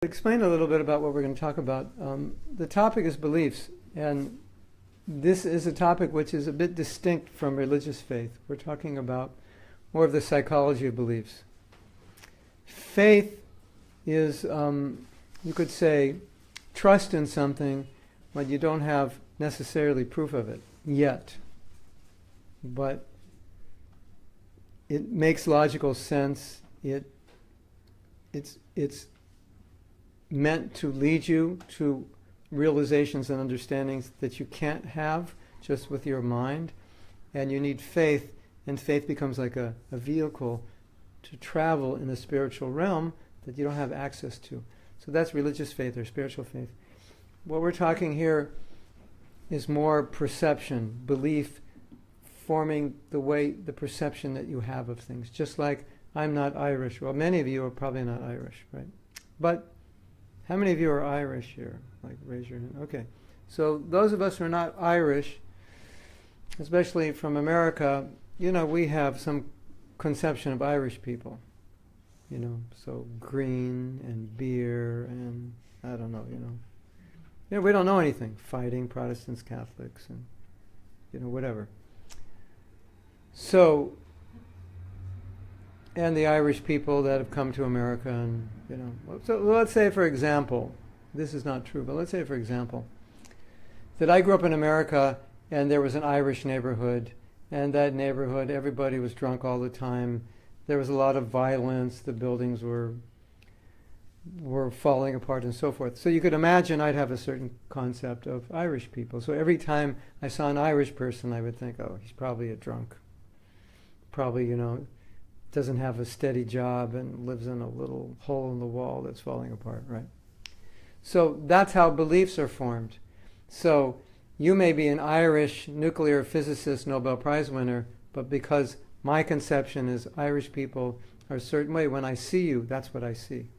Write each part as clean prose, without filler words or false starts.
Explain a little bit about what we're going to talk about. The topic is beliefs, and this is a topic which is a bit distinct from religious faith. We're talking about more of the psychology of beliefs. Faith is, you could say, trust in something when you don't have necessarily proof of it yet. But it makes logical sense. It's meant to lead you to realizations and understandings that you can't have just with your mind. And you need faith, and faith becomes like a vehicle to travel in the spiritual realm that you don't have access to. So that's religious faith or spiritual faith. What we're talking here is more perception, belief, forming the perception that you have of things. Just like I'm not Irish. Well, many of you are probably not Irish, right? But how many of you are Irish here? Like, raise your hand. Okay. So those of us who are not Irish, especially from America, we have some conception of Irish people. So green and beer and I don't know, we don't know anything. Fighting Protestants, Catholics, and whatever. So, and the Irish people that have come to America, and so let's say, for example, this is not true, but let's say, for example, that I grew up in America and there was an Irish neighborhood, and that neighborhood, everybody was drunk all the time. There was a lot of violence. The buildings were falling apart and so forth. So you could imagine I'd have a certain concept of Irish people. So every time I saw an Irish person, I would think, oh, he's probably a drunk. Probably, doesn't have a steady job and lives in a little hole in the wall that's falling apart, right? So that's how beliefs are formed. So you may be an Irish nuclear physicist Nobel Prize winner, but because my conception is Irish people are a certain way, when I see you, that's what I see.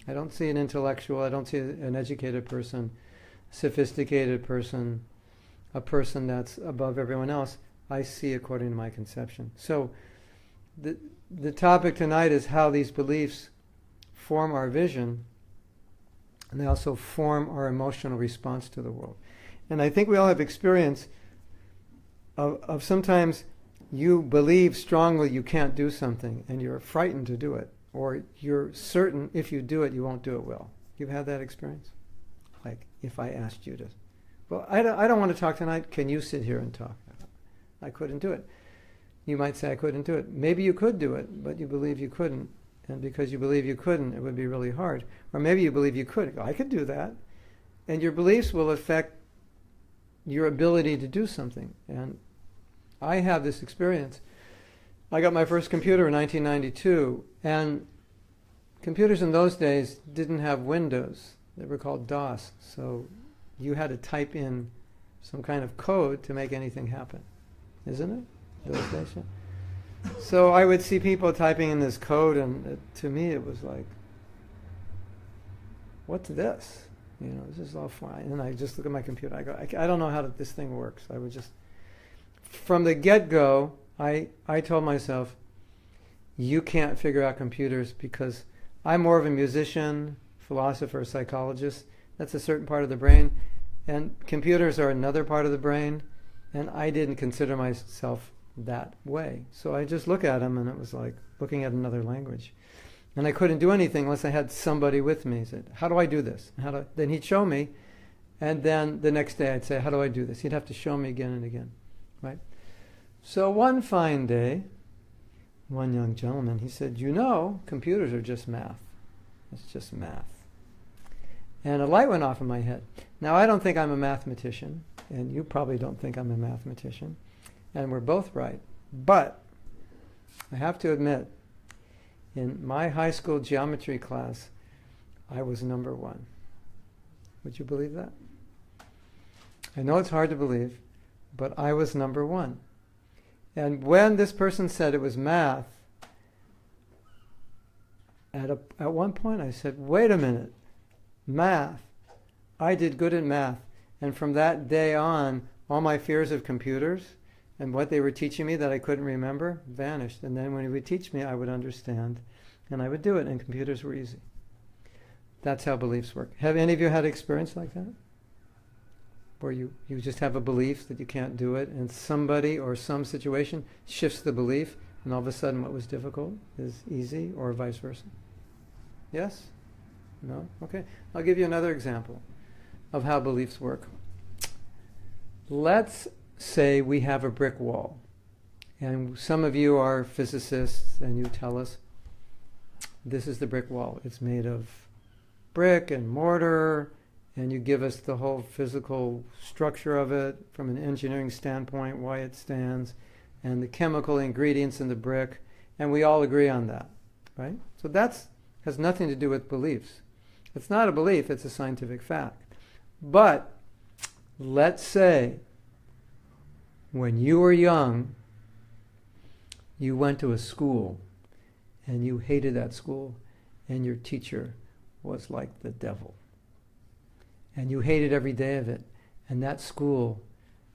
I don't see an intellectual, I don't see an educated person, sophisticated person, a person that's above everyone else. I see according to my conception. So the topic tonight is how these beliefs form our vision, and they also form our emotional response to the world. And I think we all have experience of sometimes you believe strongly you can't do something, and you're frightened to do it. Or you're certain if you do it, you won't do it well. You've had that experience? Like, if I asked you to, well, I don't want to talk tonight. Can you sit here and talk? I couldn't do it. You might say, I couldn't do it. Maybe you could do it, but you believe you couldn't. And because you believe you couldn't, it would be really hard. Or maybe you believe you could. I could do that. And your beliefs will affect your ability to do something. And I have this experience. I got my first computer in 1992, and computers in those days didn't have Windows. They were called DOS. So you had to type in some kind of code to make anything happen. Isn't it? Those days, yeah. So I would see people typing in this code, and to me it was like, what's this? This is all fine. And I just look at my computer. I go, I don't know how this thing works. I would just, from the get-go, I told myself, you can't figure out computers, because I'm more of a musician, philosopher, psychologist. That's a certain part of the brain. And computers are another part of the brain. And I didn't consider myself that way. So I just look at them, and it was like looking at another language. And I couldn't do anything unless I had somebody with me. He said, how do I do this? Then he'd show me. And then the next day I'd say, how do I do this? He'd have to show me again and again. Right? So one fine day, one young gentleman, he said, computers are just math. It's just math. And a light went off in my head. Now, I don't think I'm a mathematician, and you probably don't think I'm a mathematician, and we're both right. But I have to admit, in my high school geometry class, I was number one. Would you believe that? I know it's hard to believe, but I was number one. And when this person said it was math, at one point I said, wait a minute, math. I did good at math. And from that day on, all my fears of computers and what they were teaching me that I couldn't remember vanished. And then when he would teach me, I would understand, and I would do it, and computers were easy. That's how beliefs work. Have any of you had experience like that? Where you just have a belief that you can't do it, and somebody or some situation shifts the belief, and all of a sudden what was difficult is easy, or vice versa? Yes? No? Okay. I'll give you another example of how beliefs work. Let's say we have a brick wall, and some of you are physicists, and you tell us, this is the brick wall. It's made of brick and mortar, and you give us the whole physical structure of it from an engineering standpoint, why it stands, and the chemical ingredients in the brick, and we all agree on that, right? So that has nothing to do with beliefs. It's not a belief, it's a scientific fact. But let's say when you were young, you went to a school and you hated that school, and your teacher was like the devil. And you hated every day of it. And that school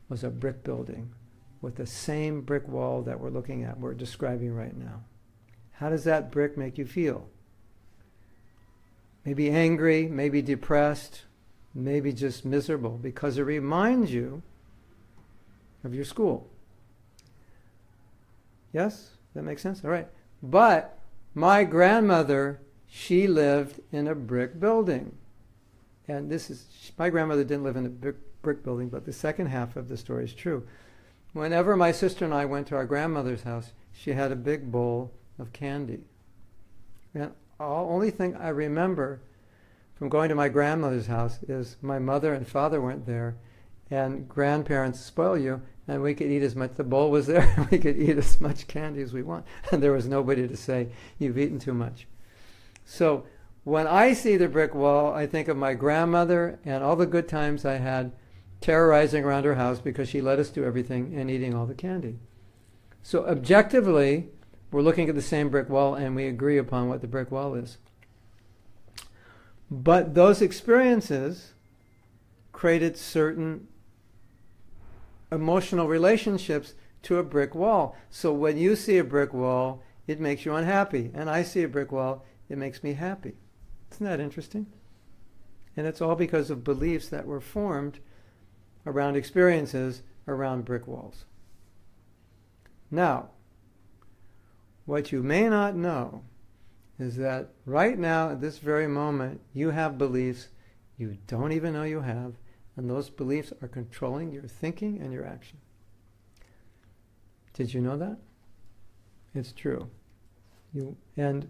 was a brick building with the same brick wall that we're describing right now. How does that brick make you feel? Maybe angry, maybe depressed, maybe just miserable, because it reminds you of your school. Yes? That makes sense? All right. But my grandmother, she lived in a brick building. And my grandmother didn't live in a brick building, but the second half of the story is true. Whenever my sister and I went to our grandmother's house, she had a big bowl of candy. And the only thing I remember from going to my grandmother's house is my mother and father weren't there, and grandparents spoil you, and we could eat as much. The bowl was there, and we could eat as much candy as we want. And there was nobody to say, you've eaten too much. So when I see the brick wall, I think of my grandmother and all the good times I had terrorizing around her house because she let us do everything and eating all the candy. So objectively, we're looking at the same brick wall and we agree upon what the brick wall is. But those experiences created certain emotional relationships to a brick wall. So when you see a brick wall, it makes you unhappy. And I see a brick wall, it makes me happy. Isn't that interesting? And it's all because of beliefs that were formed around experiences around brick walls. Now, what you may not know is that right now, at this very moment, you have beliefs you don't even know you have, and those beliefs are controlling your thinking and your action. Did you know that? It's true. And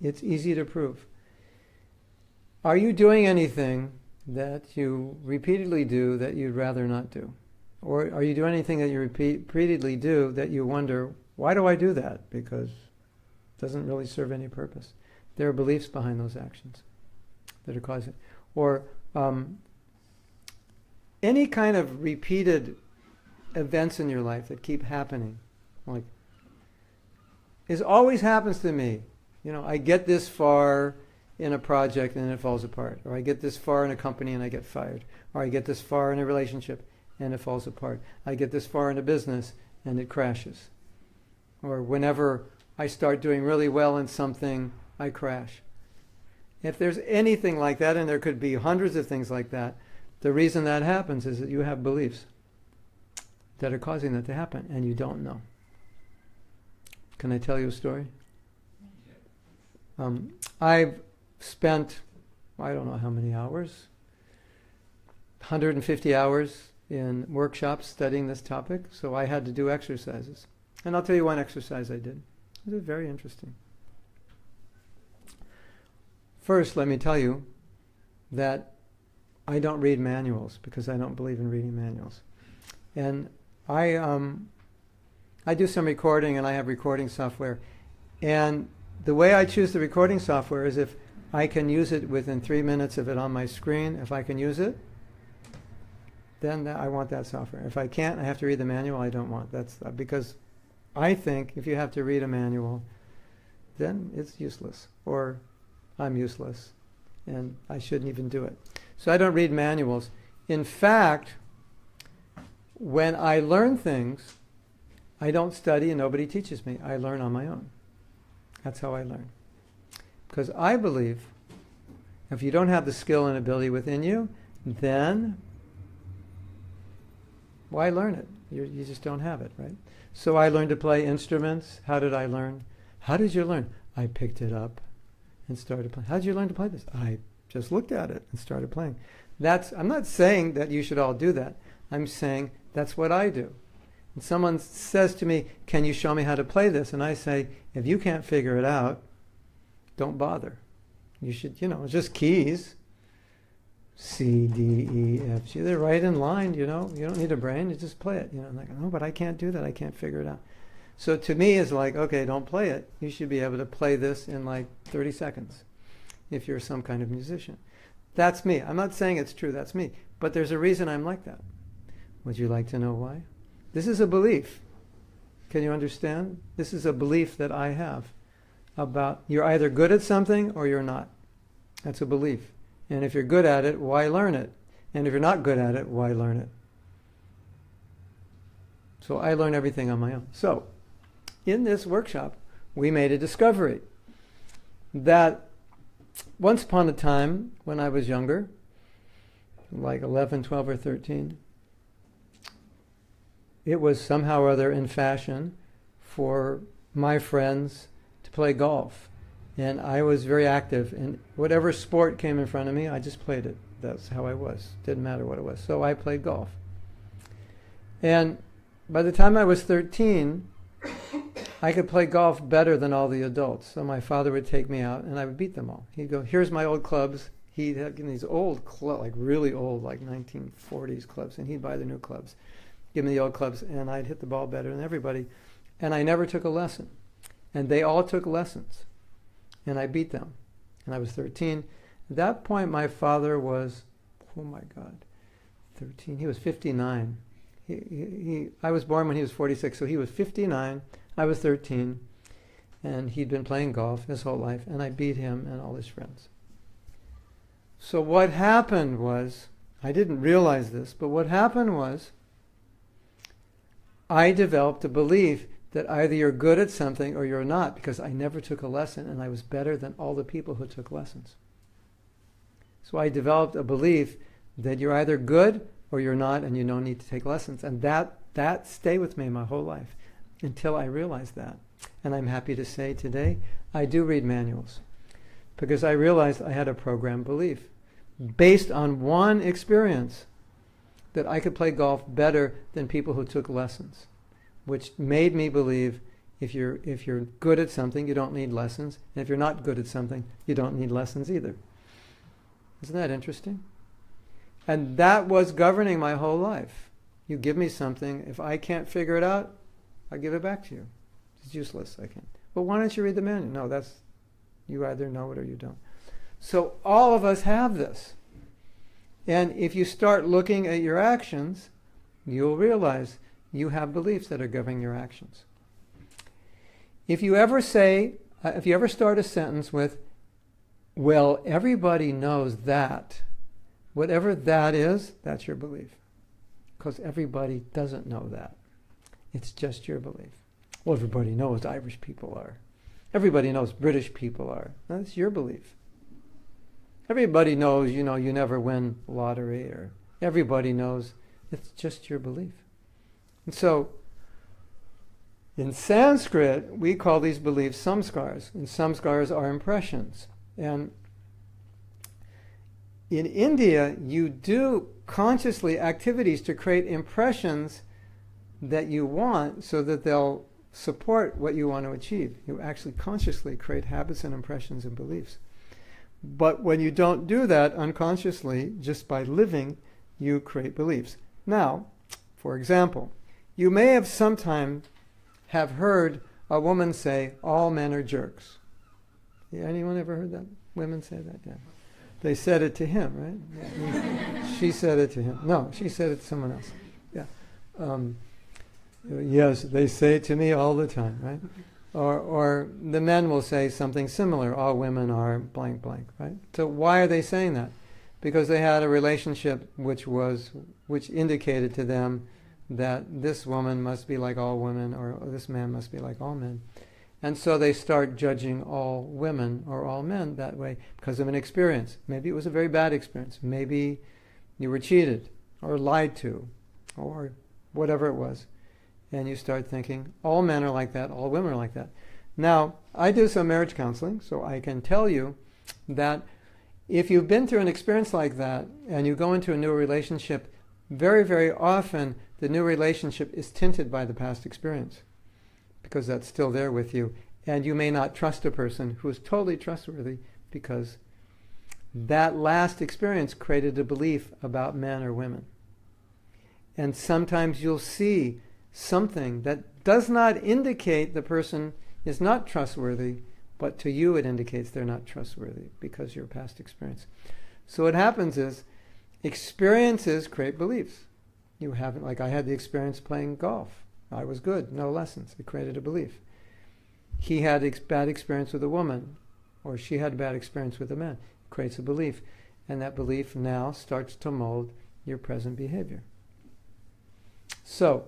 it's easy to prove. Are you doing anything that you repeatedly do that you'd rather not do? Or are you doing anything that you repeatedly do that you wonder, why do I do that? Because it doesn't really serve any purpose. There are beliefs behind those actions that are causing it. Or any kind of repeated events in your life that keep happening. Like, it always happens to me. You know, I get this far in a project and then it falls apart. Or I get this far in a company and I get fired. Or I get this far in a relationship and it falls apart. I get this far in a business and it crashes. Or whenever I start doing really well in something, I crash. If there's anything like that, and there could be hundreds of things like that, the reason that happens is that you have beliefs that are causing that to happen and you don't know. Can I tell you a story? I've spent, I don't know how many hours, 150 hours in workshops studying this topic, so I had to do exercises. And I'll tell you one exercise I did. It was very interesting. First, let me tell you that I don't read manuals because I don't believe in reading manuals. And I do some recording and I have recording software. And the way I choose the recording software is if I can use it within 3 minutes of it on my screen. If I can use it, then I want that software. If I can't, I have to read the manual. I don't want that's because I think if you have to read a manual, then it's useless, or I'm useless, and I shouldn't even do it. So I don't read manuals. In fact, when I learn things, I don't study and nobody teaches me. I learn on my own. That's how I learn. Because I believe If you don't have the skill and ability within you, then why learn it? You just don't have it, right? So I learned to play instruments. How did I learn? How did you learn? I picked it up and started playing. How did you learn to play this? I just looked at it and started playing. I'm not saying that you should all do that. I'm saying that's what I do. And someone says to me, can you show me how to play this? And I say, if you can't figure it out, don't bother. You should, it's just keys. C, D, E, F, G. They're right in line, You don't need a brain, you just play it. I'm like, oh, but I can't do that. I can't figure it out. So to me, it's like, okay, don't play it. You should be able to play this in like 30 seconds if you're some kind of musician. That's me. I'm not saying it's true, that's me. But there's a reason I'm like that. Would you like to know why? This is a belief. Can you understand? This is a belief that I have about you're either good at something or you're not. That's a belief. And if you're good at it, why learn it? And if you're not good at it, why learn it? So I learn everything on my own. So in this workshop, we made a discovery that once upon a time, when I was younger, like 11, 12, or 13, it was somehow or other in fashion for my friends to play golf. And I was very active. And whatever sport came in front of me, I just played it. That's how I was. Didn't matter what it was. So I played golf. And by the time I was 13, I could play golf better than all the adults. So my father would take me out and I would beat them all. He'd go, here's my old clubs. He'd have these old clubs, like really old, like 1940s clubs. And he'd buy the new clubs. Give me the old clubs, and I'd hit the ball better than everybody. And I never took a lesson. And they all took lessons. And I beat them. And I was 13. At that point, my father was, 13. He was 59. I was born when he was 46, so he was 59. I was 13. And he'd been playing golf his whole life. And I beat him and all his friends. So what happened was, I didn't realize this, but what happened was, I developed a belief that either you're good at something or you're not, because I never took a lesson and I was better than all the people who took lessons. So I developed a belief that you're either good or you're not and you don't need to take lessons. And that stayed with me my whole life until I realized that. And I'm happy to say today I do read manuals because I realized I had a programmed belief based on one experience that I could play golf better than people who took lessons, which made me believe if you're good at something, you don't need lessons, and if you're not good at something, you don't need lessons either. Isn't that interesting? And that was governing my whole life. You give me something, if I can't figure it out, I give it back to you. It's useless, I can't. Well, why don't you read the manual? No, you either know it or you don't. So all of us have this. And if you start looking at your actions, you'll realize you have beliefs that are governing your actions. If you ever start a sentence with, well, everybody knows that, whatever that is, that's your belief. Because everybody doesn't know that. It's just your belief. Well, everybody knows Irish people are. Everybody knows British people are. That's your belief. Everybody knows, you never win lottery, or everybody knows. It's just your belief. And so, in Sanskrit, we call these beliefs samskars, and samskars are impressions. And in India, you do consciously activities to create impressions that you want so that they'll support what you want to achieve. You actually consciously create habits and impressions and beliefs. But when you don't do that unconsciously, just by living, you create beliefs. Now, for example, you may have sometime have heard a woman say, all men are jerks. Yeah, anyone ever heard that? Women say that? Yeah. They said it to him, right? Yeah. She said it to him. No, she said it to someone else. Yeah. Yes, they say it to me all the time, right? Or the men will say something similar, all women are blank blank, right? So why are they saying that? Because they had a relationship which indicated to them that this woman must be like all women or this man must be like all men. And so they start judging all women or all men that way because of an experience. Maybe it was a very bad experience. Maybe you were cheated or lied to or whatever it was. And you start thinking, all men are like that, all women are like that. Now, I do some marriage counseling, so I can tell you that if you've been through an experience like that and you go into a new relationship, very, very often the new relationship is tinted by the past experience because that's still there with you. And you may not trust a person who is totally trustworthy because that last experience created a belief about men or women. And sometimes you'll see something that does not indicate the person is not trustworthy, but to you it indicates they're not trustworthy because of your past experience. So what happens is experiences create beliefs. You haven't, like I had the experience playing golf. I was good, no lessons. It created a belief. He had a bad experience with a woman, or she had a bad experience with a man. It creates a belief. And that belief now starts to mold your present behavior. So,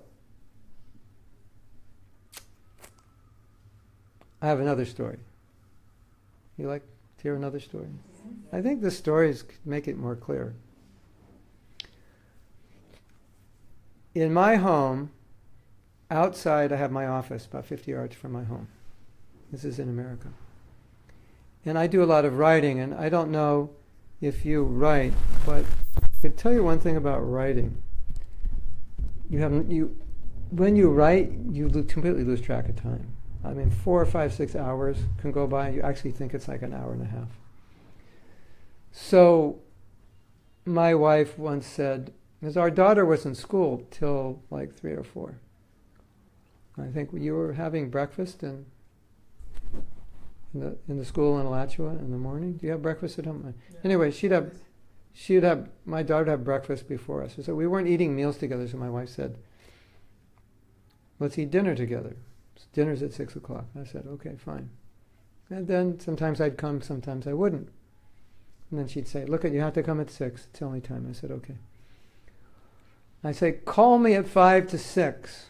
I have another story. You like to hear another story? I think the stories make it more clear. In my home, outside I have my office, about 50 yards from my home. This is in America. And I do a lot of writing, and I don't know if you write, but I can tell you one thing about writing. When you write, you completely lose track of time. I mean, 4 or 5, 6 hours can go by, and you actually think it's like an hour and a half. So, my wife once said, because our daughter was in school till like 3 or 4. I think you were having breakfast in the school in Alachua in the morning. Do you have breakfast at home? Yeah. Anyway, my daughter would have breakfast before us. So we weren't eating meals together, so my wife said, let's eat dinner together. Dinner's at 6 o'clock. I said, okay, fine. And then sometimes I'd come, sometimes I wouldn't. And then she'd say, look, you have to come at 6. It's the only time. I said, okay. I say, call me at 5 to 6.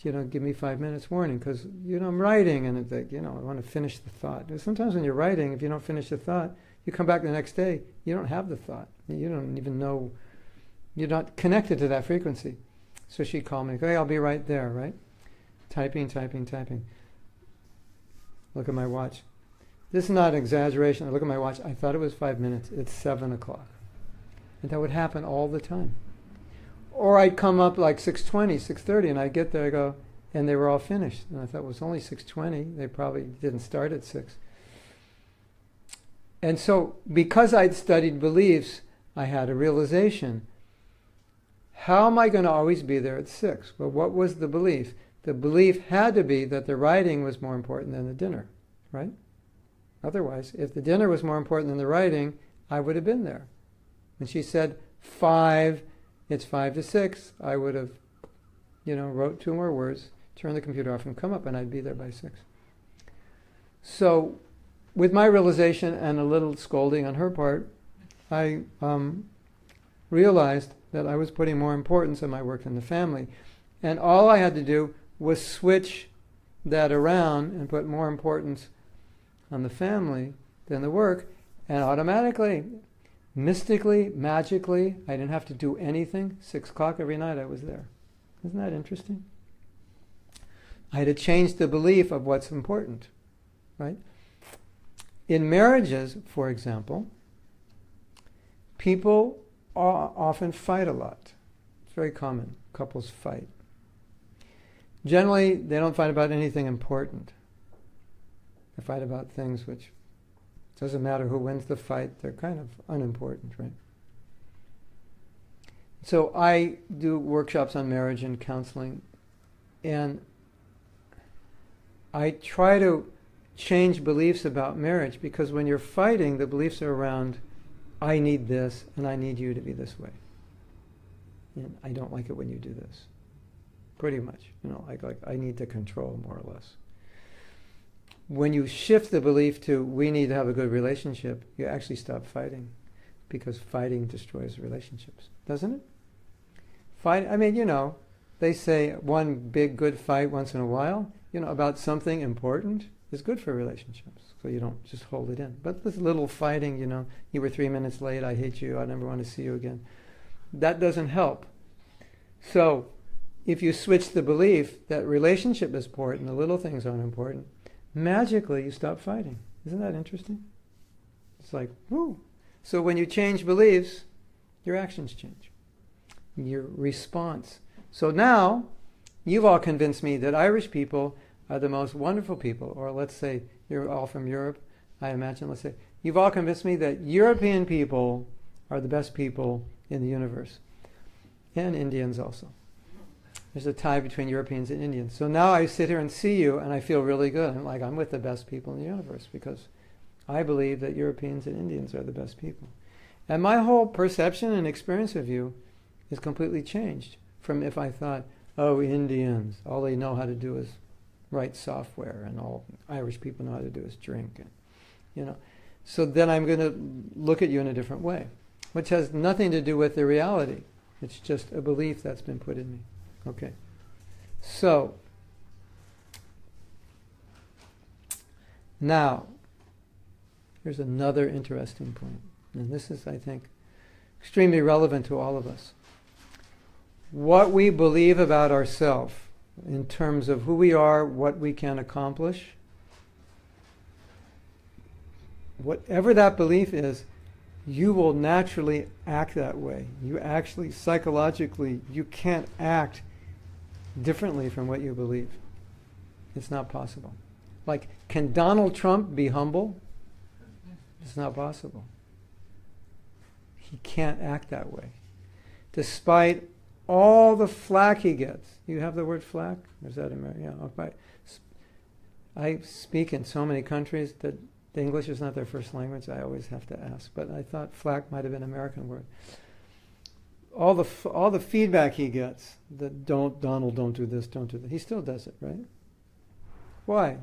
Give me 5 minutes warning, because, I'm writing, and, I want to finish the thought. Sometimes when you're writing, if you don't finish the thought, you come back the next day, you don't have the thought. You don't even know, you're not connected to that frequency. So she'd call me, okay, I'll be right there, right? Typing. Look at my watch. This is not exaggeration. I look at my watch. I thought it was 5 minutes. It's 7 o'clock. And that would happen all the time. Or I'd come up like 6:20, 6:30, and I'd get there, I go, and they were all finished. And I thought, well, it's only 6:20. They probably didn't start at 6. And so, because I'd studied beliefs, I had a realization. How am I going to always be there at 6? Well, what was the belief? The belief had to be that the writing was more important than the dinner, right? Otherwise, if the dinner was more important than the writing, I would have been there. When she said 5, it's 5 to 6, I would have, wrote 2 more words, turned the computer off and come up, and I'd be there by 6. So, with my realization and a little scolding on her part, I realized that I was putting more importance on my work than the family. And all I had to do was switch that around and put more importance on the family than the work, and automatically, mystically, magically, I didn't have to do anything. 6 o'clock every night I was there. Isn't that interesting? I had to change the belief of what's important, right? In marriages, for example, people often fight a lot. It's very common. Couples fight. Generally, they don't fight about anything important. They fight about things which doesn't matter who wins the fight. They're kind of unimportant, right? So I do workshops on marriage and counseling, and I try to change beliefs about marriage, because when you're fighting, the beliefs are around, I need this, and I need you to be this way. And I don't like it when you do this. Pretty much. Like I need to control, more or less. When you shift the belief to, we need to have a good relationship, you actually stop fighting, because fighting destroys relationships, doesn't it? They say one big good fight once in a while about something important is good for relationships. So you don't just hold it in. But this little fighting, you were 3 minutes late, I hate you, I never want to see you again. That doesn't help. So if you switch the belief that relationship is important, the little things aren't important, magically you stop fighting. Isn't that interesting? It's like, whoo. So when you change beliefs, your actions change. Your response. So now, you've all convinced me that Irish people are the most wonderful people. Or let's say, you're all from Europe, I imagine, let's say, you've all convinced me that European people are the best people in the universe. And Indians also. There's a tie between Europeans and Indians. So now I sit here and see you, and I feel really good. I'm like, I'm with the best people in the universe, because I believe that Europeans and Indians are the best people. And my whole perception and experience of you is completely changed from if I thought, oh, Indians, all they know how to do is write software, and all Irish people know how to do is drink. And, So then I'm going to look at you in a different way, which has nothing to do with the reality. It's just a belief that's been put in me. Okay. So, now, here's another interesting point. And this is, I think, extremely relevant to all of us. What we believe about ourselves in terms of who we are, what we can accomplish, whatever that belief is, you will naturally act that way. You actually, psychologically, you can't act differently from what you believe. It's not possible. Like, can Donald Trump be humble? It's not possible. He can't act that way. Despite all the flack he gets. You have the word flack? Or is that American? Yeah, okay. I speak in so many countries that the English is not their first language. I always have to ask. But I thought flack might have been an American word. All the feedback he gets, that Donald, don't do this, don't do that. He still does it, right? Why?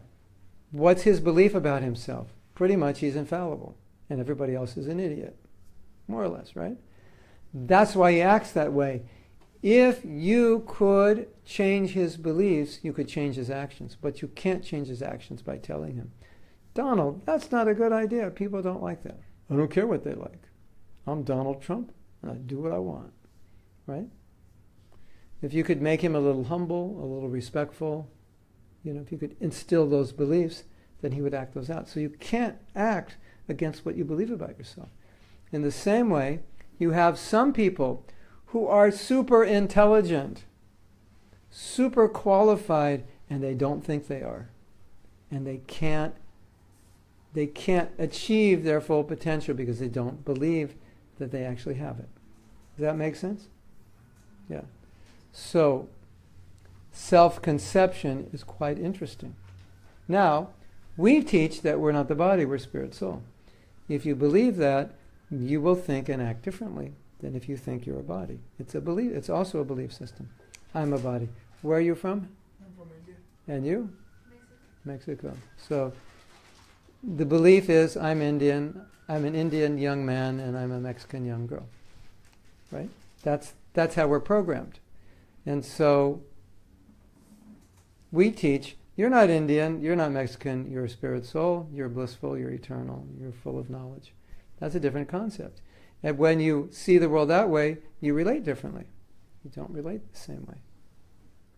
What's his belief about himself? Pretty much he's infallible, and everybody else is an idiot. More or less, right? That's why he acts that way. If you could change his beliefs, you could change his actions. But you can't change his actions by telling him, Donald, that's not a good idea. People don't like that. I don't care what they like. I'm Donald Trump, and I do what I want. Right? If you could make him a little humble, a little respectful, if you could instill those beliefs, then he would act those out. So you can't act against what you believe about yourself. In the same way, you have some people who are super intelligent, super qualified, and they don't think they are. And they can't achieve their full potential because they don't believe that they actually have it. Does that make sense? Yeah. So, self-conception is quite interesting. Now, we teach that we're not the body, we're spirit soul. If you believe that, you will think and act differently than if you think you're a body. It's a belief. It's also a belief system. I'm a body. Where are you from? I'm from India. And you? Mexico. So the belief is I'm Indian. I'm an Indian young man, and I'm a Mexican young girl. Right? That's how we're programmed. And so we teach, you're not Indian, you're not Mexican, you're a spirit soul, you're blissful, you're eternal, you're full of knowledge. That's a different concept. And when you see the world that way, you relate differently. You don't relate the same way.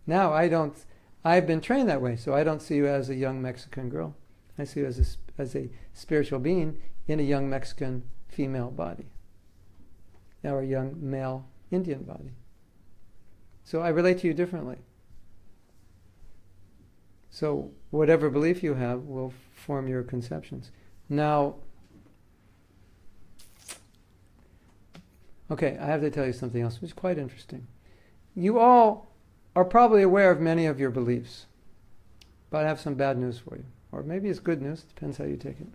Now, I've been trained that way, so I don't see you as a young Mexican girl. I see you as a spiritual being in a young Mexican female body. Or a young male Indian body. So I relate to you differently. So whatever belief you have will form your conceptions. Now, okay, I have to tell you something else, which is quite interesting. You all are probably aware of many of your beliefs, but I have some bad news for you. Or maybe it's good news, depends how you take it.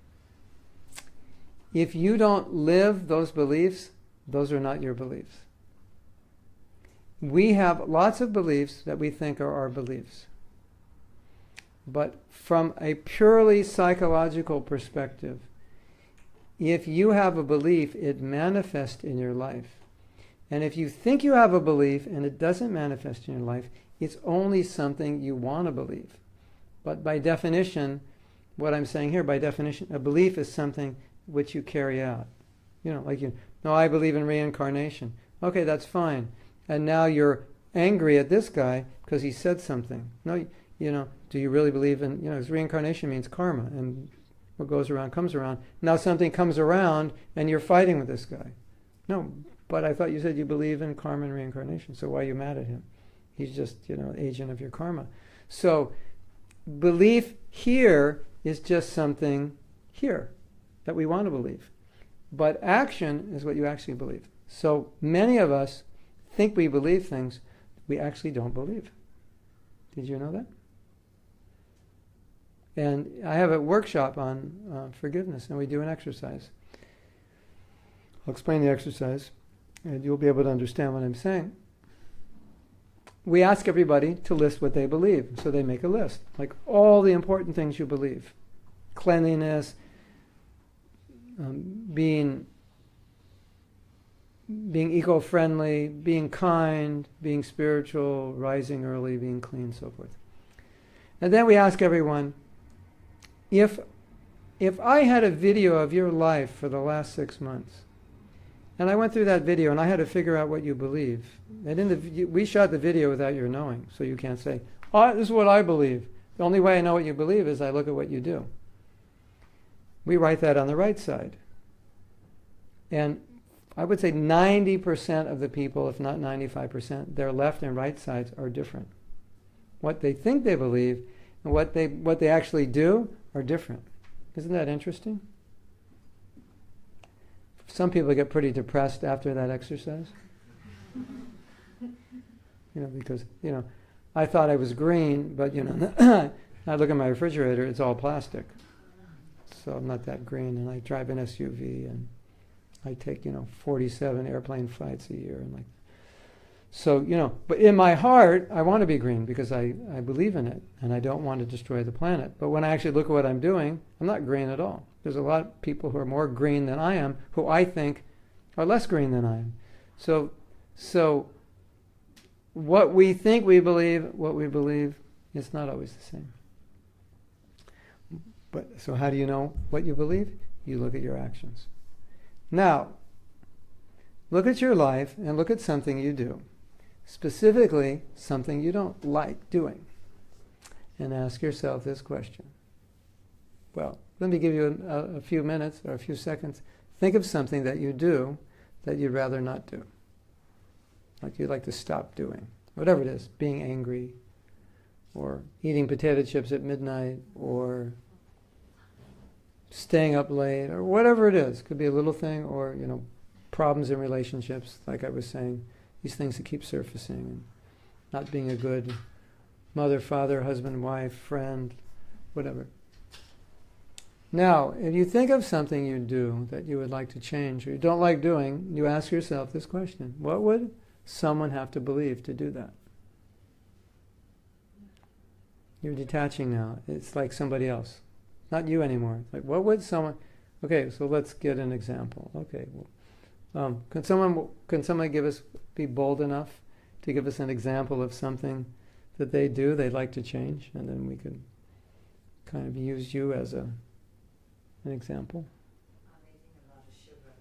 If you don't live those beliefs, those are not your beliefs. We have lots of beliefs that we think are our beliefs. But from a purely psychological perspective, if you have a belief, it manifests in your life. And if you think you have a belief and it doesn't manifest in your life, it's only something you want to believe. But by definition, what I'm saying here, by definition, a belief is something which you carry out. No, I believe in reincarnation. Okay, that's fine. And now you're angry at this guy because he said something. No, do you really believe in, because reincarnation means karma, and what goes around comes around. Now something comes around and you're fighting with this guy. No, but I thought you said you believe in karma and reincarnation, so why are you mad at him? He's just, agent of your karma. So belief here is just something here that we want to believe. But action is what you actually believe. So many of us think we believe things we actually don't believe. Did you know that? And I have a workshop on forgiveness, and we do an exercise. I'll explain the exercise, and you'll be able to understand what I'm saying. We ask everybody to list what they believe. So they make a list, like all the important things you believe. Cleanliness, being eco-friendly, being kind, being spiritual, rising early, being clean, so forth. And then we ask everyone, if I had a video of your life for the last 6 months, and I went through that video and I had to figure out what you believe, and we shot the video without your knowing, so you can't say, oh, this is what I believe. The only way I know what you believe is I look at what you do. We write that on the right side. And I would say 90% of the people, if not 95%, their left and right sides are different. What they think they believe and what they actually do are different. Isn't that interesting? Some people get pretty depressed after that exercise. Because, I thought I was green, but, I look at my refrigerator, it's all plastic. So I'm not that green, and I drive an SUV, and I take, 47 airplane flights a year. And so, but in my heart, I want to be green because I believe in it, and I don't want to destroy the planet. But when I actually look at what I'm doing, I'm not green at all. There's a lot of people who are more green than I am, who I think are less green than I am. So what we think we believe, it's not always the same. But so how do you know what you believe? You look at your actions. Now, look at your life and look at something you do. Specifically, something you don't like doing. And ask yourself this question. Well, let me give you a few minutes or a few seconds. Think of something that you do that you'd rather not do. Like you'd like to stop doing. Whatever it is, being angry, or eating potato chips at midnight, or staying up late, or whatever it is. Could be a little thing, or, problems in relationships, like I was saying. These things that keep surfacing, and not being a good mother, father, husband, wife, friend, whatever. Now, if you think of something you do that you would like to change or you don't like doing, you ask yourself this question. What would someone have to believe to do that? You're detaching now. It's like somebody else. Not you anymore. Like, what would someone... Okay, so let's get an example. Okay, can someone be bold enough to give us an example of something that they do they'd like to change, and then we could kind of use you as an example. I'm eating a lot of sugar at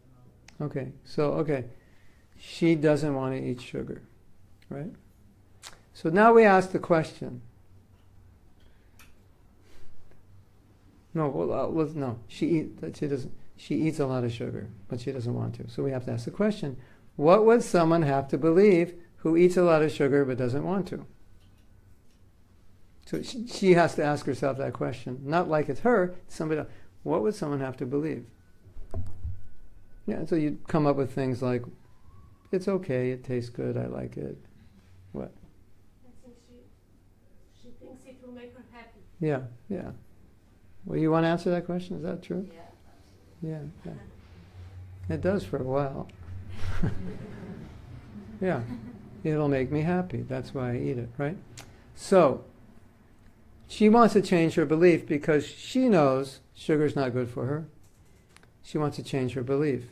the moment. Okay, she doesn't want to eat sugar, right? So now we ask the question. She eats a lot of sugar, but she doesn't want to. So we have to ask the question, what would someone have to believe who eats a lot of sugar but doesn't want to? So she has to ask herself that question. Not like it's her, it's somebody else. What would someone have to believe? Yeah, so you come up with things like, it's okay, it tastes good, I like it. What? I think she thinks it will make her happy. Yeah. Well, you want to answer that question? Is that true? Yeah. Yeah. It does for a while. Yeah. It'll make me happy. That's why I eat it, right? So, she wants to change her belief because she knows sugar's not good for her. She wants to change her belief.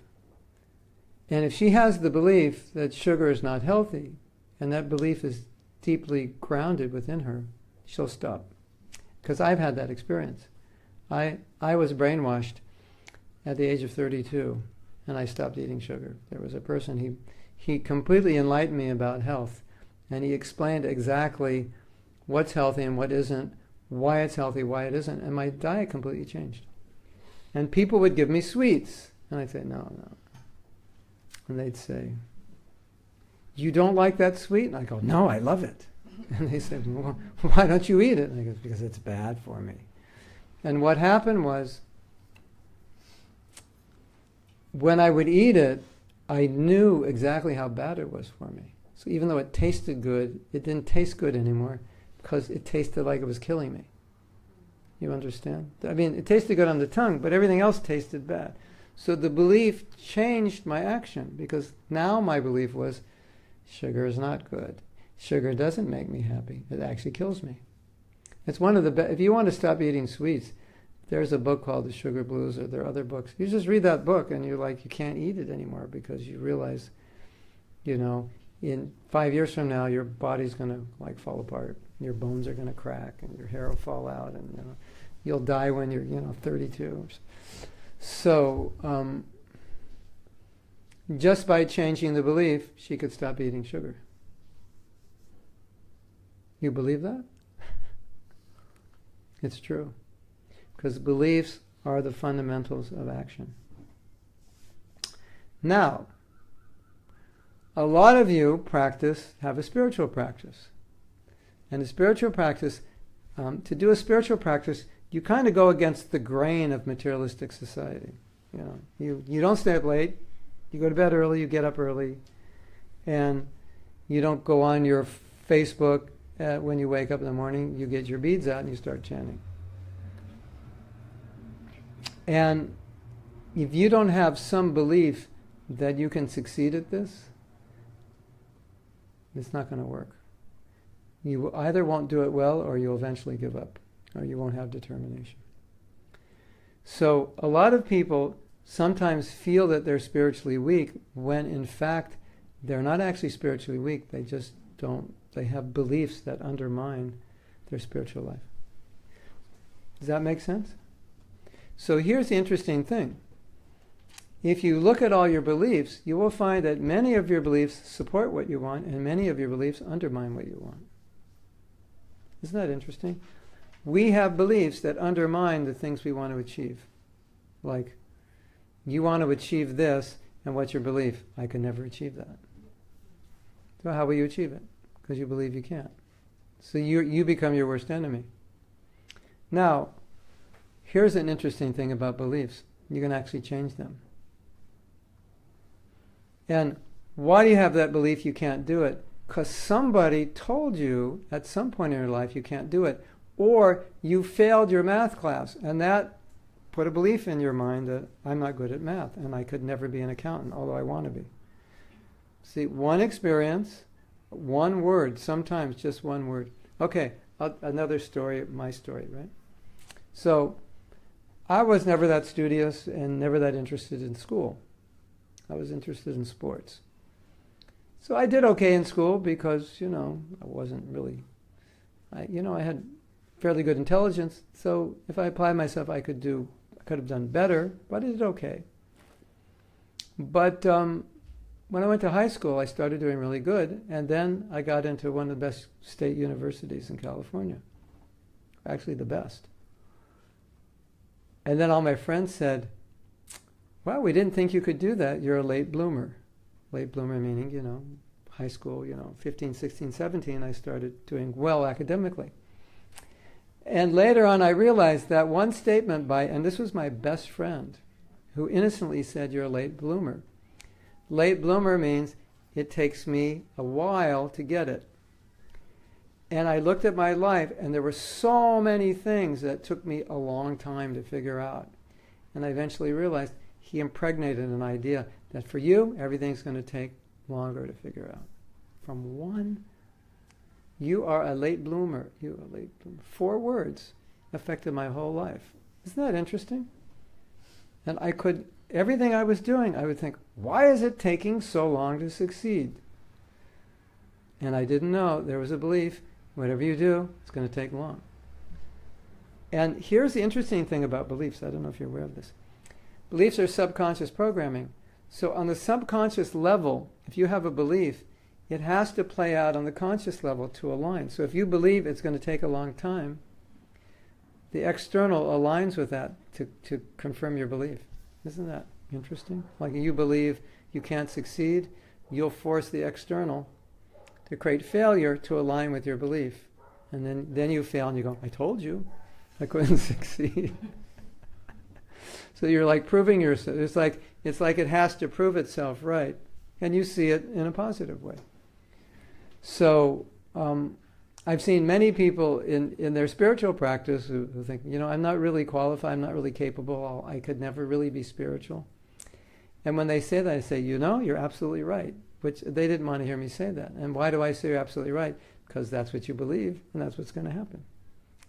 And if she has the belief that sugar is not healthy, and that belief is deeply grounded within her, she'll stop. because I've had that experience. I was brainwashed at the age of 32, and I stopped eating sugar. There was a person, he completely enlightened me about health, and he explained exactly what's healthy and what isn't, why it's healthy, why it isn't, and my diet completely changed. And people would give me sweets, and I'd say, no. And they'd say, you don't like that sweet? And I go, no, I love it. And they said, well, why don't you eat it? And I go, because it's bad for me. And what happened was, when I would eat it, I knew exactly how bad it was for me. So even though it tasted good, it didn't taste good anymore because it tasted like it was killing me. You understand? I mean, it tasted good on the tongue, but everything else tasted bad. So the belief changed my action, because now my belief was, sugar is not good. Sugar doesn't make me happy. It actually kills me. It's one of the best. If you want to stop eating sweets, there's a book called The Sugar Blues, or there are other books. You just read that book and you're like, you can't eat it anymore, because you realize, in 5 years from now, your body's going to fall apart. Your bones are going to crack and your hair will fall out, and you'll die when you're 32. So just by changing the belief, she could stop eating sugar. You believe that? It's true. Because beliefs are the fundamentals of action. Now, a lot of you have a spiritual practice. And a spiritual practice, to do a spiritual practice, you kind of go against the grain of materialistic society. You don't stay up late, you go to bed early, you get up early, and you don't go on your Facebook when you wake up in the morning. You get your beads out and you start chanting. And if you don't have some belief that you can succeed at this, it's not going to work. You either won't do it well, or you'll eventually give up, or you won't have determination. So a lot of people sometimes feel that they're spiritually weak, when in fact they're not actually spiritually weak. They just don't. They have beliefs that undermine their spiritual life. Does that make sense? So here's the interesting thing. If you look at all your beliefs, you will find that many of your beliefs support what you want, and many of your beliefs undermine what you want. Isn't that interesting? We have beliefs that undermine the things we want to achieve. Like, you want to achieve this, and what's your belief? I can never achieve that. So how will you achieve it? Because you believe you can't. So you become your worst enemy. Now, here's an interesting thing about beliefs. You can actually change them. And why do you have that belief you can't do it? Because somebody told you at some point in your life you can't do it. Or you failed your math class, and that put a belief in your mind that I'm not good at math and I could never be an accountant, although I want to be. See, one experience, one word, sometimes just one word. Okay, another story, my story, right? So, I was never that studious and never that interested in school. I was interested in sports. So I did okay in school because, I wasn't really, I had fairly good intelligence. So if I applied myself, I could have done better, but I did okay. But when I went to high school, I started doing really good, and then I got into one of the best state universities in California. Actually, the best. And then all my friends said, wow, we didn't think you could do that. You're a late bloomer. Late bloomer meaning, high school, 15, 16, 17, I started doing well academically. And later on, I realized that one statement and this was my best friend, who innocently said, you're a late bloomer. Late bloomer means it takes me a while to get it. And I looked at my life, and there were so many things that took me a long time to figure out. And I eventually realized he impregnated an idea that for you, everything's going to take longer to figure out. From one, you are a late bloomer. 4 words affected my whole life. Isn't that interesting? And everything I was doing, I would think, why is it taking so long to succeed? And I didn't know there was a belief, whatever you do, it's going to take long. And here's the interesting thing about beliefs. I don't know if you're aware of this. Beliefs are subconscious programming. So on the subconscious level, if you have a belief, it has to play out on the conscious level to align. So if you believe it's going to take a long time, the external aligns with that to confirm your belief. Isn't that interesting? Like you believe you can't succeed, you'll force the external to create failure to align with your belief. And then you fail and you go, I told you I couldn't succeed. So you're like proving yourself. It's like it has to prove itself right. And you see it in a positive way. So I've seen many people in their spiritual practice who think, I'm not really qualified, I'm not really capable, I could never really be spiritual. And when they say that, I say, you're absolutely right. Which they didn't want to hear me say that. And why do I say you're absolutely right? Because that's what you believe, and that's what's going to happen.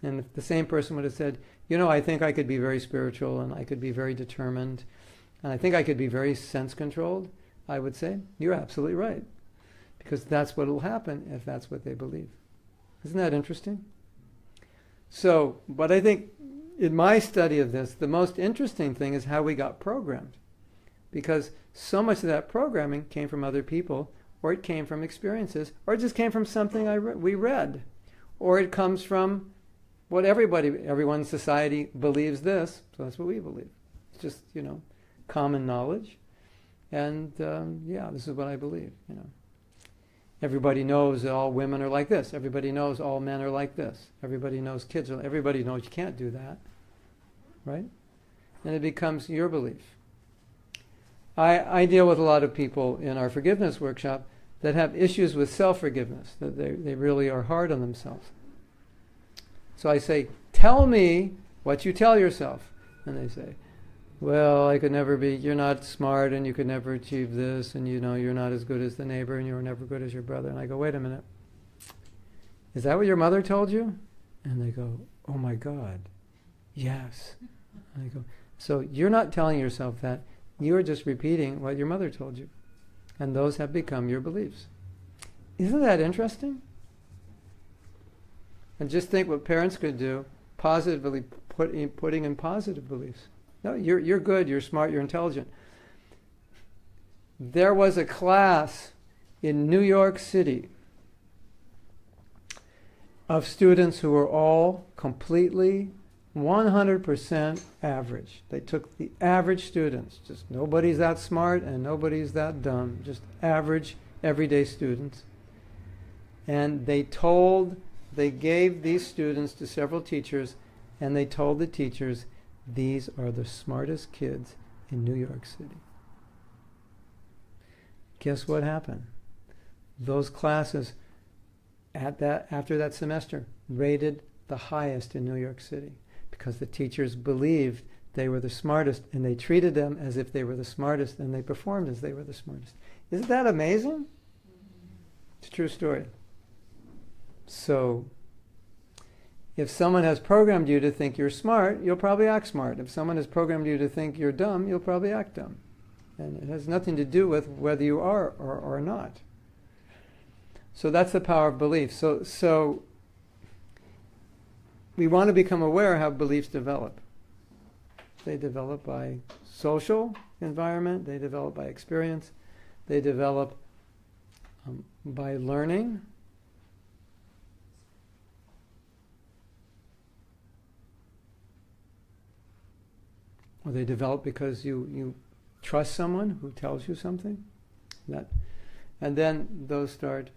And if the same person would have said, I think I could be very spiritual, and I could be very determined, and I think I could be very sense-controlled, I would say, you're absolutely right. Because that's what will happen if that's what they believe. Isn't that interesting? So, but I think in my study of this, the most interesting thing is how we got programmed. Because so much of that programming came from other people, or it came from experiences, or it just came from something we read. Or it comes from what everyone in society believes this, so that's what we believe. It's just, common knowledge. And this is what I believe, Everybody knows that all women are like this. Everybody knows all men are like this. Everybody knows everybody knows you can't do that. Right? And it becomes your belief. I deal with a lot of people in our forgiveness workshop that have issues with self-forgiveness, that they really are hard on themselves. So I say, tell me what you tell yourself. And they say, well, you're not smart and you could never achieve this, and you're not as good as the neighbor and you were never good as your brother. And I go, wait a minute. Is that what your mother told you? And they go, oh my God, yes. And I go, so you're not telling yourself that. You're just repeating what your mother told you. And those have become your beliefs. Isn't that interesting? And just think what parents could do, positively putting in positive beliefs. No, you're good, you're smart, you're intelligent. There was a class in New York City of students who were all completely 100% average. They took the average students, just nobody's that smart and nobody's that dumb, just average, everyday students. And they gave these students to several teachers, and they told the teachers, these are the smartest kids in New York City. Guess what happened? Those classes after that semester rated the highest in New York City, because the teachers believed they were the smartest, and they treated them as if they were the smartest, and they performed as they were the smartest. Isn't that amazing? It's a true story. So, if someone has programmed you to think you're smart, you'll probably act smart. If someone has programmed you to think you're dumb, you'll probably act dumb. And it has nothing to do with whether you are or not. So that's the power of belief. So we want to become aware how beliefs develop. They develop by social environment, they develop by experience, they develop by learning. Or they develop because you trust someone who tells you something. And then those start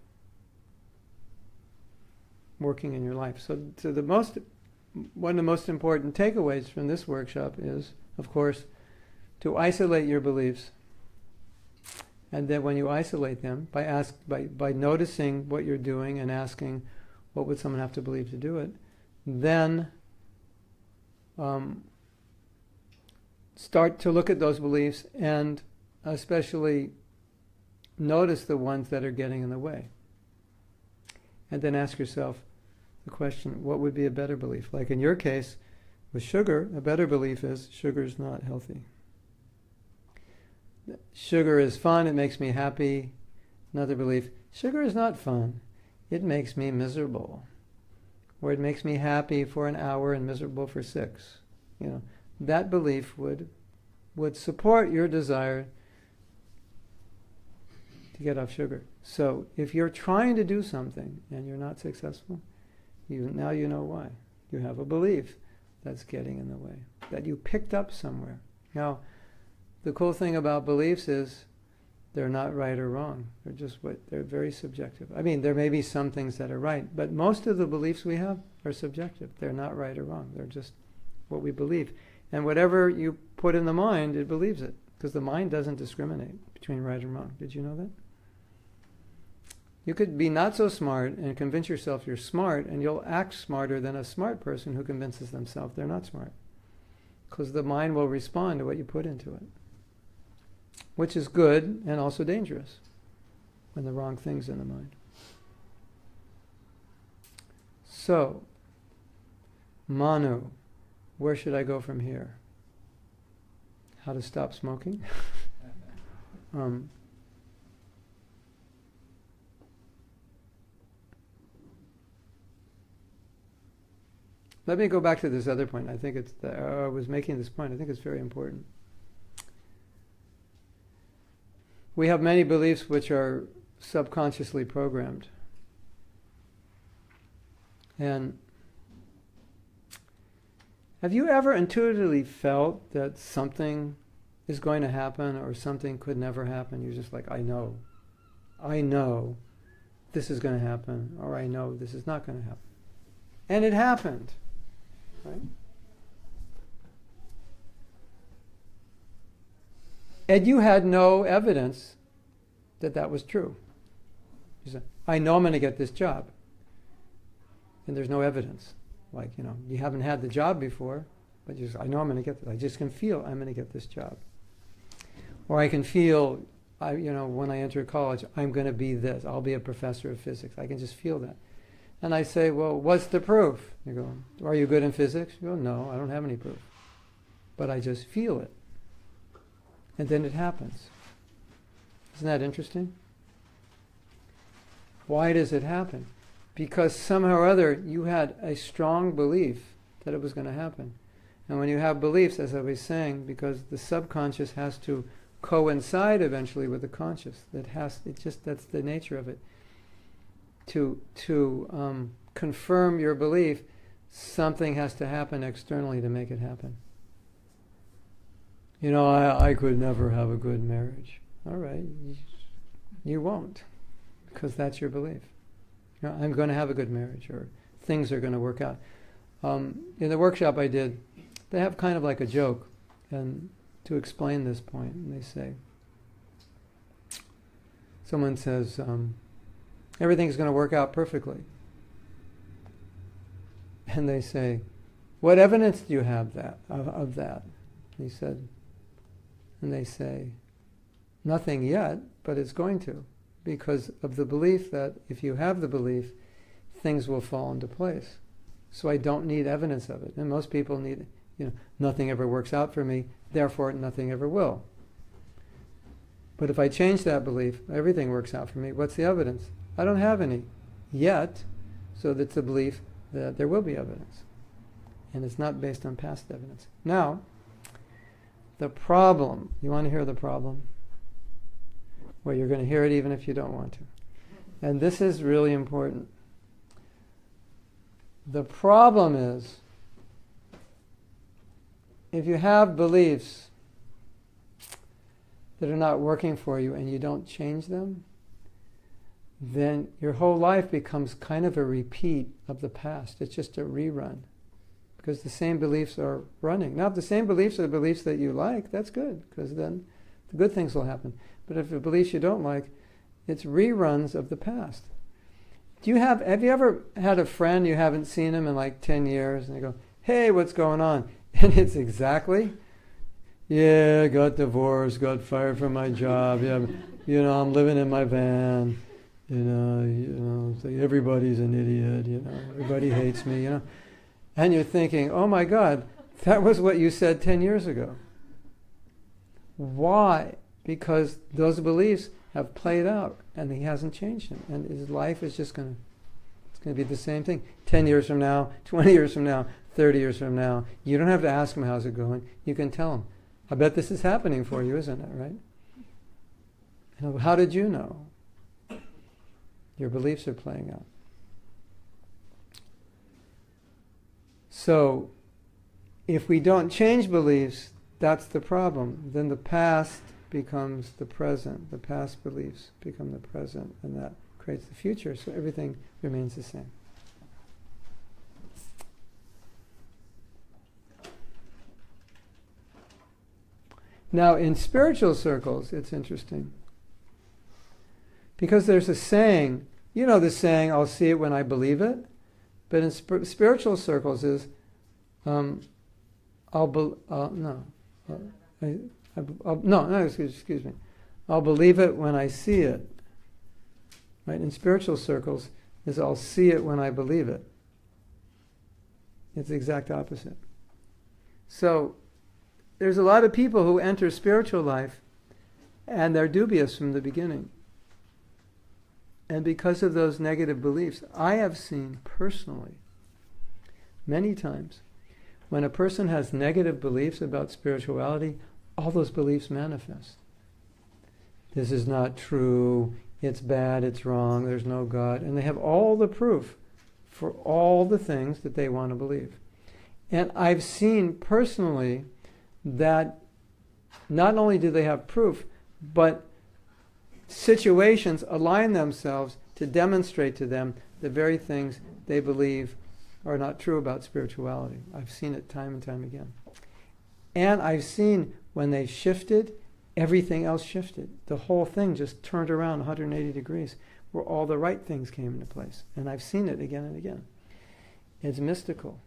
working in your life. So one of the most important takeaways from this workshop is, of course, to isolate your beliefs. And then when you isolate them, by noticing what you're doing and asking, what would someone have to believe to do it, then start to look at those beliefs and especially notice the ones that are getting in the way. And then ask yourself the question, what would be a better belief? Like in your case, with sugar, a better belief is sugar is not healthy. Sugar is fun, it makes me happy. Another belief, sugar is not fun, it makes me miserable. or it makes me happy for an hour and miserable for 6. That belief would support your desire to get off sugar. So if you're trying to do something and you're not successful, now you know why. You have a belief that's getting in the way, that you picked up somewhere. Now, the cool thing about beliefs is they're not right or wrong. They're very subjective. I mean, there may be some things that are right, but most of the beliefs we have are subjective. They're not right or wrong. They're just what we believe. And whatever you put in the mind, it believes it, because the mind doesn't discriminate between right and wrong. Did you know that? You could be not so smart and convince yourself you're smart, and you'll act smarter than a smart person who convinces themselves they're not smart. Because the mind will respond to what you put into it. Which is good and also dangerous when the wrong thing's in the mind. So, Manu, where should I go from here? How to stop smoking? Let me go back to this other point. I think I was making this point. I think it's very important. We have many beliefs which are subconsciously programmed. And have you ever intuitively felt that something is going to happen or something could never happen? You're just like, I know this is going to happen, or I know this is not going to happen. And it happened. Right? And you had no evidence that was true. You said, I know I'm going to get this job. And there's no evidence. Like, you haven't had the job before, but you say, I know I'm going to get this. I just can feel I'm going to get this job. Or I can feel, when I enter college, I'm going to be this. I'll be a professor of physics. I can just feel that. And I say, well, what's the proof? You go, are you good in physics? You go, no, I don't have any proof. But I just feel it. And then it happens. Isn't that interesting? Why does it happen? Because somehow or other you had a strong belief that it was going to happen. And when you have beliefs, as I was saying, because the subconscious has to coincide eventually with the conscious, that's the nature of it. To confirm your belief, something has to happen externally to make it happen. I could never have a good marriage. All right, you won't, because that's your belief. I'm going to have a good marriage, or things are going to work out. In the workshop I did, they have kind of like a joke, and to explain this point, and they say, someone says, everything's going to work out perfectly. And they say, what evidence do you have of that? And they say, nothing yet, but it's going to. Because of the belief that if you have the belief, things will fall into place. So I don't need evidence of it. And most people need, nothing ever works out for me, therefore nothing ever will. But if I change that belief, everything works out for me, what's the evidence? I don't have any yet, so that's a belief that there will be evidence. And it's not based on past evidence. Now, the problem, you want to hear the problem? Well, you're going to hear it even if you don't want to. And this is really important. The problem is, if you have beliefs that are not working for you and you don't change them, then your whole life becomes kind of a repeat of the past. It's just a rerun. Because the same beliefs are running. Now, if the same beliefs are the beliefs that you like, that's good, because then the good things will happen. But if the beliefs you don't like, it's reruns of the past. Have you ever had a friend, you haven't seen him in like 10 years, and you go, hey, what's going on? And it's exactly, yeah, got divorced, got fired from my job, yeah, I'm living in my van, so everybody's an idiot, everybody hates me, And you're thinking, oh my God, that was what you said 10 years ago. Why? Because those beliefs have played out and he hasn't changed them. And his life is just going to It's going to be the same thing. 10 years from now, 20 years from now, 30 years from now. You don't have to ask them how's it going. You can tell them. I bet this is happening for you, isn't it, right? And how did you know? Your beliefs are playing out. So, if we don't change beliefs, that's the problem. Then the past becomes the present. The past beliefs become the present, and that creates the future. So everything remains the same. Now, in spiritual circles, it's interesting. Because there's a saying, you know the saying, I'll see it when I believe it. But in spiritual circles is, excuse me. I'll believe it when I see it. Right? In spiritual circles is I'll see it when I believe it. It's the exact opposite. So, there's a lot of people who enter spiritual life and they're dubious from the beginning. And because of those negative beliefs, I have seen personally, many times, when a person has negative beliefs about spirituality, all those beliefs manifest. This is not true, it's bad, it's wrong, there's no God. And they have all the proof for all the things that they want to believe. And I've seen personally that not only do they have proof, but situations align themselves to demonstrate to them the very things they believe are not true about spirituality. I've seen it time and time again. And I've seen when they shifted, everything else shifted. The whole thing just turned around 180 degrees, where all the right things came into place. And I've seen it again and again. It's mystical.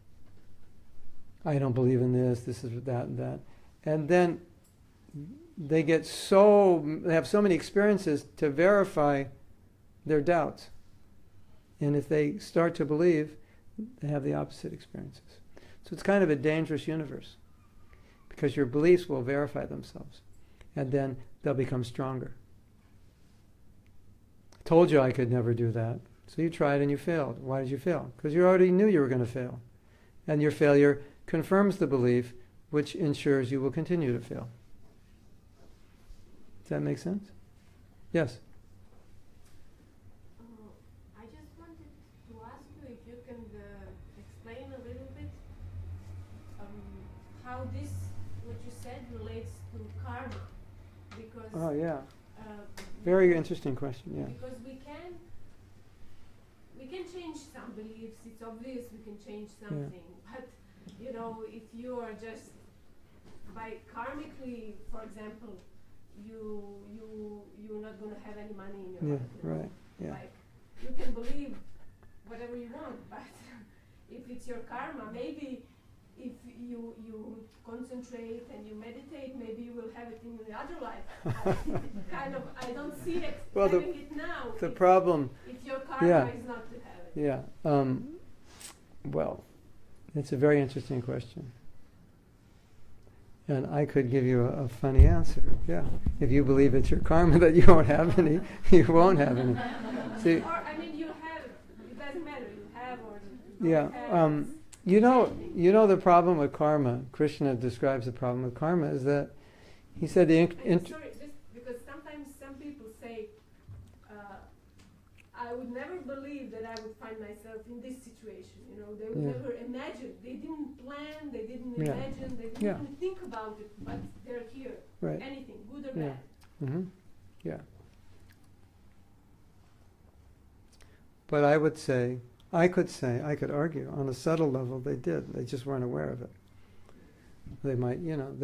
I don't believe in this is that and that. And then they have so many experiences to verify their doubts. And if they start to believe, they have the opposite experiences. So it's kind of a dangerous universe, because your beliefs will verify themselves, and then they'll become stronger. I told you I could never do that. So you tried and you failed. Why did you fail? Because you already knew you were going to fail. And your failure confirms the belief, which ensures you will continue to fail. Does that make sense? Yes? I just wanted to ask you if you can explain a little bit how this, what you said, relates to karma. Because oh, yeah. Very interesting question, yeah. Because we can change some beliefs. It's obvious we can change something. Yeah. But, you know, if you are just, by karmically, for example, you're not going to have any money in your life. Right. Yeah. Like, you can believe whatever you want, but if it's your karma, maybe if you concentrate and you meditate, maybe you will have it in the other life. Kind of, I don't see it having it now. The problem. If your karma is not to have it. Yeah. Well, it's a very interesting question. And I could give you a funny answer. Yeah. If you believe it's your karma that you won't have any, you won't have any. See, or, I mean, you have, it doesn't matter, you have or yeah. have. You know the problem with karma, Krishna describes the problem with karma, is that he said sorry, just because sometimes some people say, I would never believe that I would find myself in this situation. You know, they would never imagine. They didn't plan, they didn't imagine, they didn't even think about it, but they're here. Right. Anything, good or bad. Mm-hmm. Yeah. But I could argue, on a subtle level they did. They just weren't aware of it. They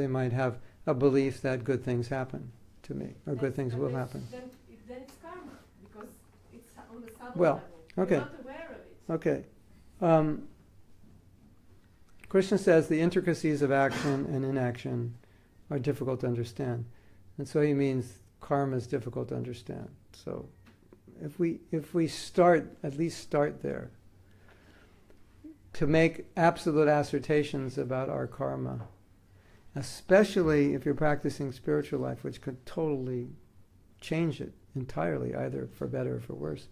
might have a belief that good things happen to me, or good things will happen. Then it's karma, because it's on the subtle Well, level. okay. You're not aware of it. Okay. Krishna says the intricacies of action and inaction are difficult to understand. And so he means karma is difficult to understand. So if we at least start there, to make absolute assertions about our karma, especially if you're practicing spiritual life, which could totally change it entirely, either for better or for worse,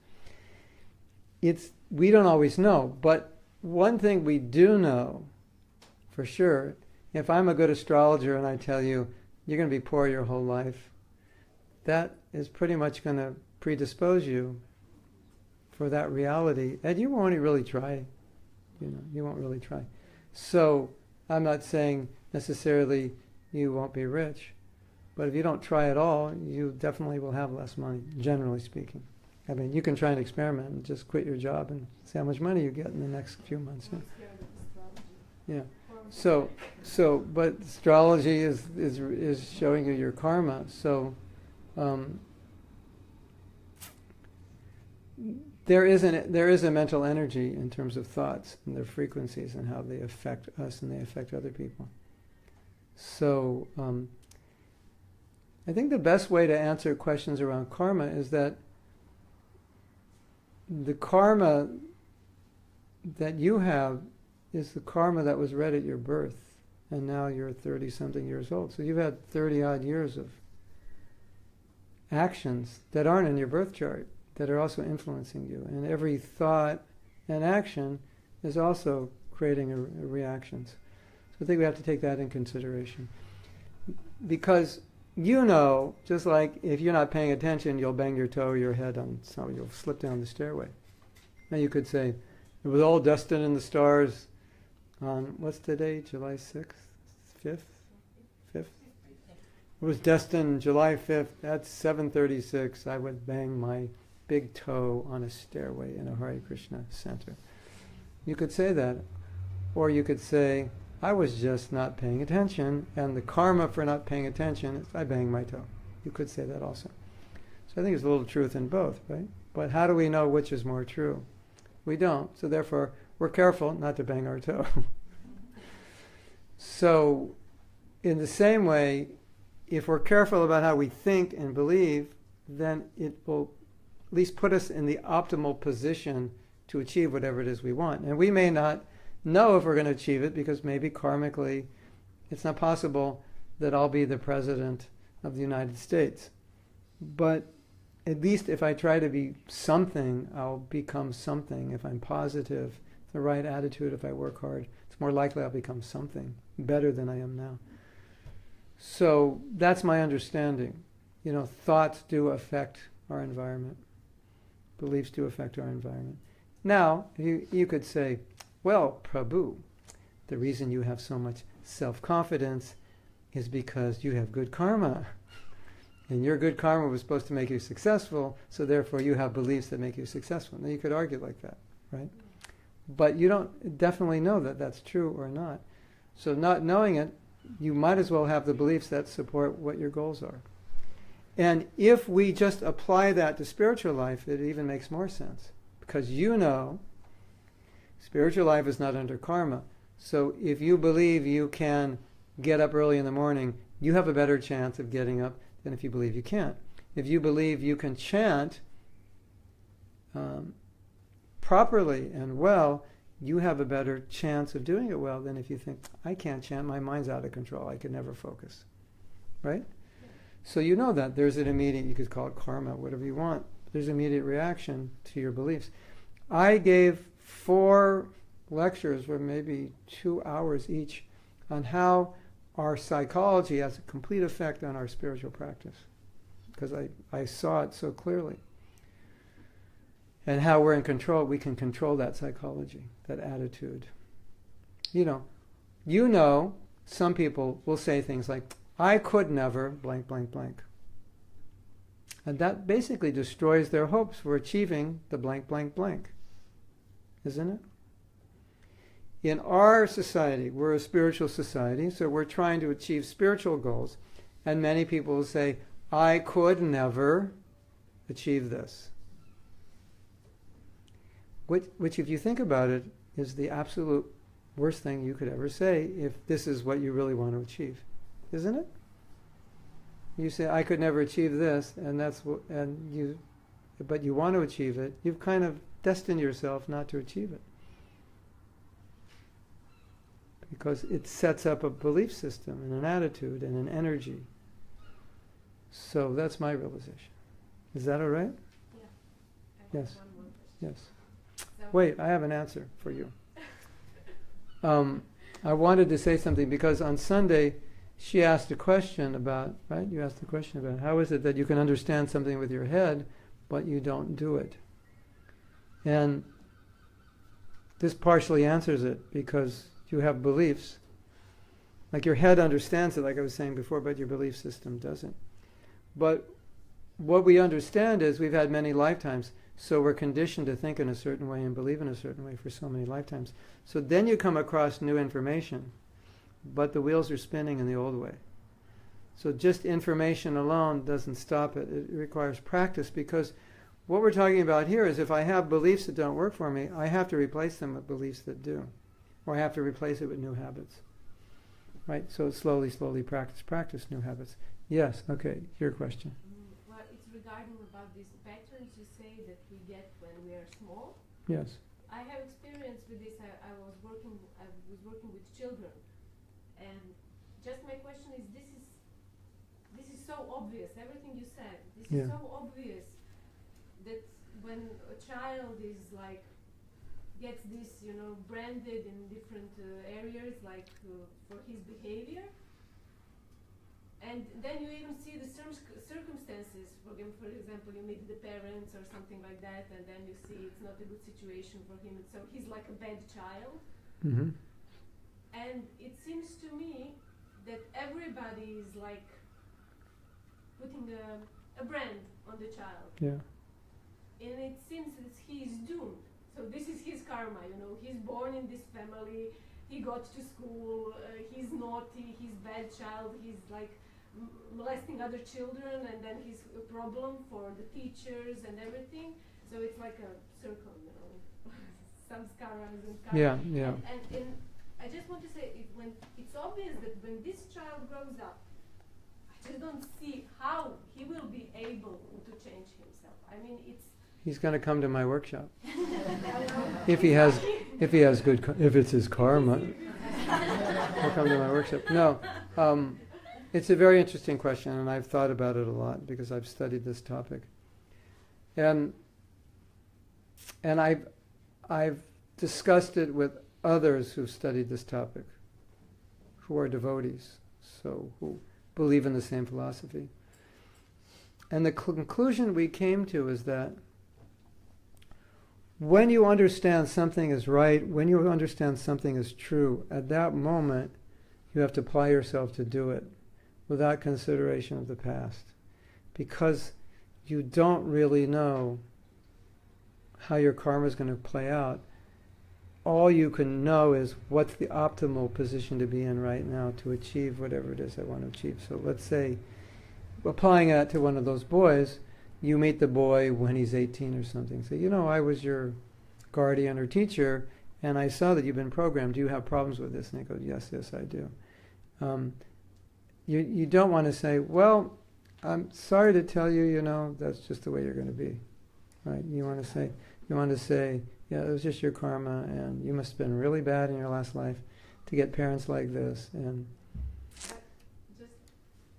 we don't always know. But one thing we do know for sure, if I'm a good astrologer and I tell you you're going to be poor your whole life, that is pretty much going to predispose you for that reality, and you won't really try. You won't really try. So I'm not saying necessarily you won't be rich, but if you don't try at all, you definitely will have less money, generally speaking. I mean, you can try an experiment and just quit your job and see how much money you get in the next few months. Yeah. But astrology is showing you your karma. So there is a mental energy in terms of thoughts and their frequencies and how they affect us and they affect other people. So I think the best way to answer questions around karma is that the karma that you have is the karma that was read at your birth, and now you're 30-something years old. So you've had 30-odd years of actions that aren't in your birth chart that are also influencing you. And every thought and action is also creating a reactions. So I think we have to take that in consideration. Because just like if you're not paying attention, you'll bang your toe or your head on something, you'll slip down the stairway. Now you could say, it was all destined in the stars on, what's the date, July 6th? 5th? It was destined July 5th, at 7:36, I would bang my big toe on a stairway in a Hare Krishna center. You could say that. Or you could say, I was just not paying attention, and the karma for not paying attention is I banged my toe. You could say that also. So I think there's a little truth in both, right? But how do we know which is more true? We don't. So therefore, we're careful not to bang our toe. So in the same way, if we're careful about how we think and believe, then it will at least put us in the optimal position to achieve whatever it is we want. And we may not know if we're going to achieve it because maybe karmically it's not possible that I'll be the president of the United States. But at least if I try to be something, I'll become something. If I'm positive, the right attitude, if I work hard, it's more likely I'll become something better than I am now. So that's my understanding. Thoughts do affect our environment. Beliefs do affect our environment. Now, you could say, well, Prabhu, the reason you have so much self-confidence is because you have good karma. And your good karma was supposed to make you successful, so therefore you have beliefs that make you successful. Now you could argue like that, right? But you don't definitely know that that's true or not. So not knowing it, you might as well have the beliefs that support what your goals are. And if we just apply that to spiritual life, it even makes more sense. Because spiritual life is not under karma. So if you believe you can get up early in the morning, you have a better chance of getting up than if you believe you can't. If you believe you can chant properly and well, you have a better chance of doing it well than if you think, I can't chant, my mind's out of control, I could never focus. Right? So you know that there's an immediate, you could call it karma, whatever you want, there's immediate reaction to your beliefs. I gave 4 lectures, or maybe 2 hours each, on how our psychology has a complete effect on our spiritual practice. Because I saw it so clearly. And how we're in control, we can control that psychology, that attitude. Some people will say things like, I could never, blank, blank, blank. And that basically destroys their hopes for achieving the blank, blank, blank. Isn't it? In our society, we're a spiritual society, so we're trying to achieve spiritual goals. And many people will say, I could never achieve this. Which, if you think about it, is the absolute worst thing you could ever say if this is what you really want to achieve. Isn't it? You say, I could never achieve this, but you want to achieve it, you've kind of destined yourself not to achieve it. Because it sets up a belief system and an attitude and an energy. So that's my realization. Is that all right? Yeah. Yes. Yes. So Wait, I have an answer for you. I wanted to say something because on Sunday she asked a question about, right? You asked a question about how is it that you can understand something with your head, but you don't do it? And this partially answers it because you have beliefs. Like your head understands it, like I was saying before, but your belief system doesn't. But what we understand is we've had many lifetimes, so we're conditioned to think in a certain way and believe in a certain way for so many lifetimes. So then you come across new information, but the wheels are spinning in the old way. So just information alone doesn't stop it. It requires practice, because what we're talking about here is if I have beliefs that don't work for me, I have to replace them with beliefs that do. Or I have to replace it with new habits. Right? So slowly, practice new habits. Yes, okay, your question. Well, it's regarding about these patterns you say that we get when we are small. Yes. I have experience with this. I was working with children, and just my question is, this is so obvious. Everything you said, this is so obvious that when a child is like gets this, branded in different areas, like for his behavior. And then you even see the circumstances. For example, you meet the parents or something like that, and then you see it's not a good situation for him, so he's like a bad child. Mm-hmm. And it seems to me that everybody is like putting a brand on the child. Yeah. And it seems that he is doomed. So this is his karma, He's born in this family, he got to school, he's naughty, he's bad child, he's like molesting other children, and then he's a problem for the teachers and everything. So it's like a circle, samskaras and karma. Yeah. And I just want to say, when it's obvious that when this child grows up, I just don't see how he will be able to change himself. I mean, He's going to come to my workshop. if it's his karma, he'll come to my workshop. No, it's a very interesting question, and I've thought about it a lot because I've studied this topic, and I've discussed it with others who've studied this topic, who are devotees, so who believe in the same philosophy. And the conclusion we came to is that when you understand something is right, when you understand something is true, at that moment you have to apply yourself to do it without consideration of the past. Because you don't really know how your karma is going to play out. All you can know is what's the optimal position to be in right now to achieve whatever it is I want to achieve. So let's say, applying that to one of those boys, you meet the boy when he's 18 or something. Say, I was your guardian or teacher, and I saw that you've been programmed. Do you have problems with this? And they go, yes, I do. You don't want to say, well, I'm sorry to tell you, that's just the way you're going to be. Right? You want to say, yeah, it was just your karma, and you must have been really bad in your last life to get parents like this. And just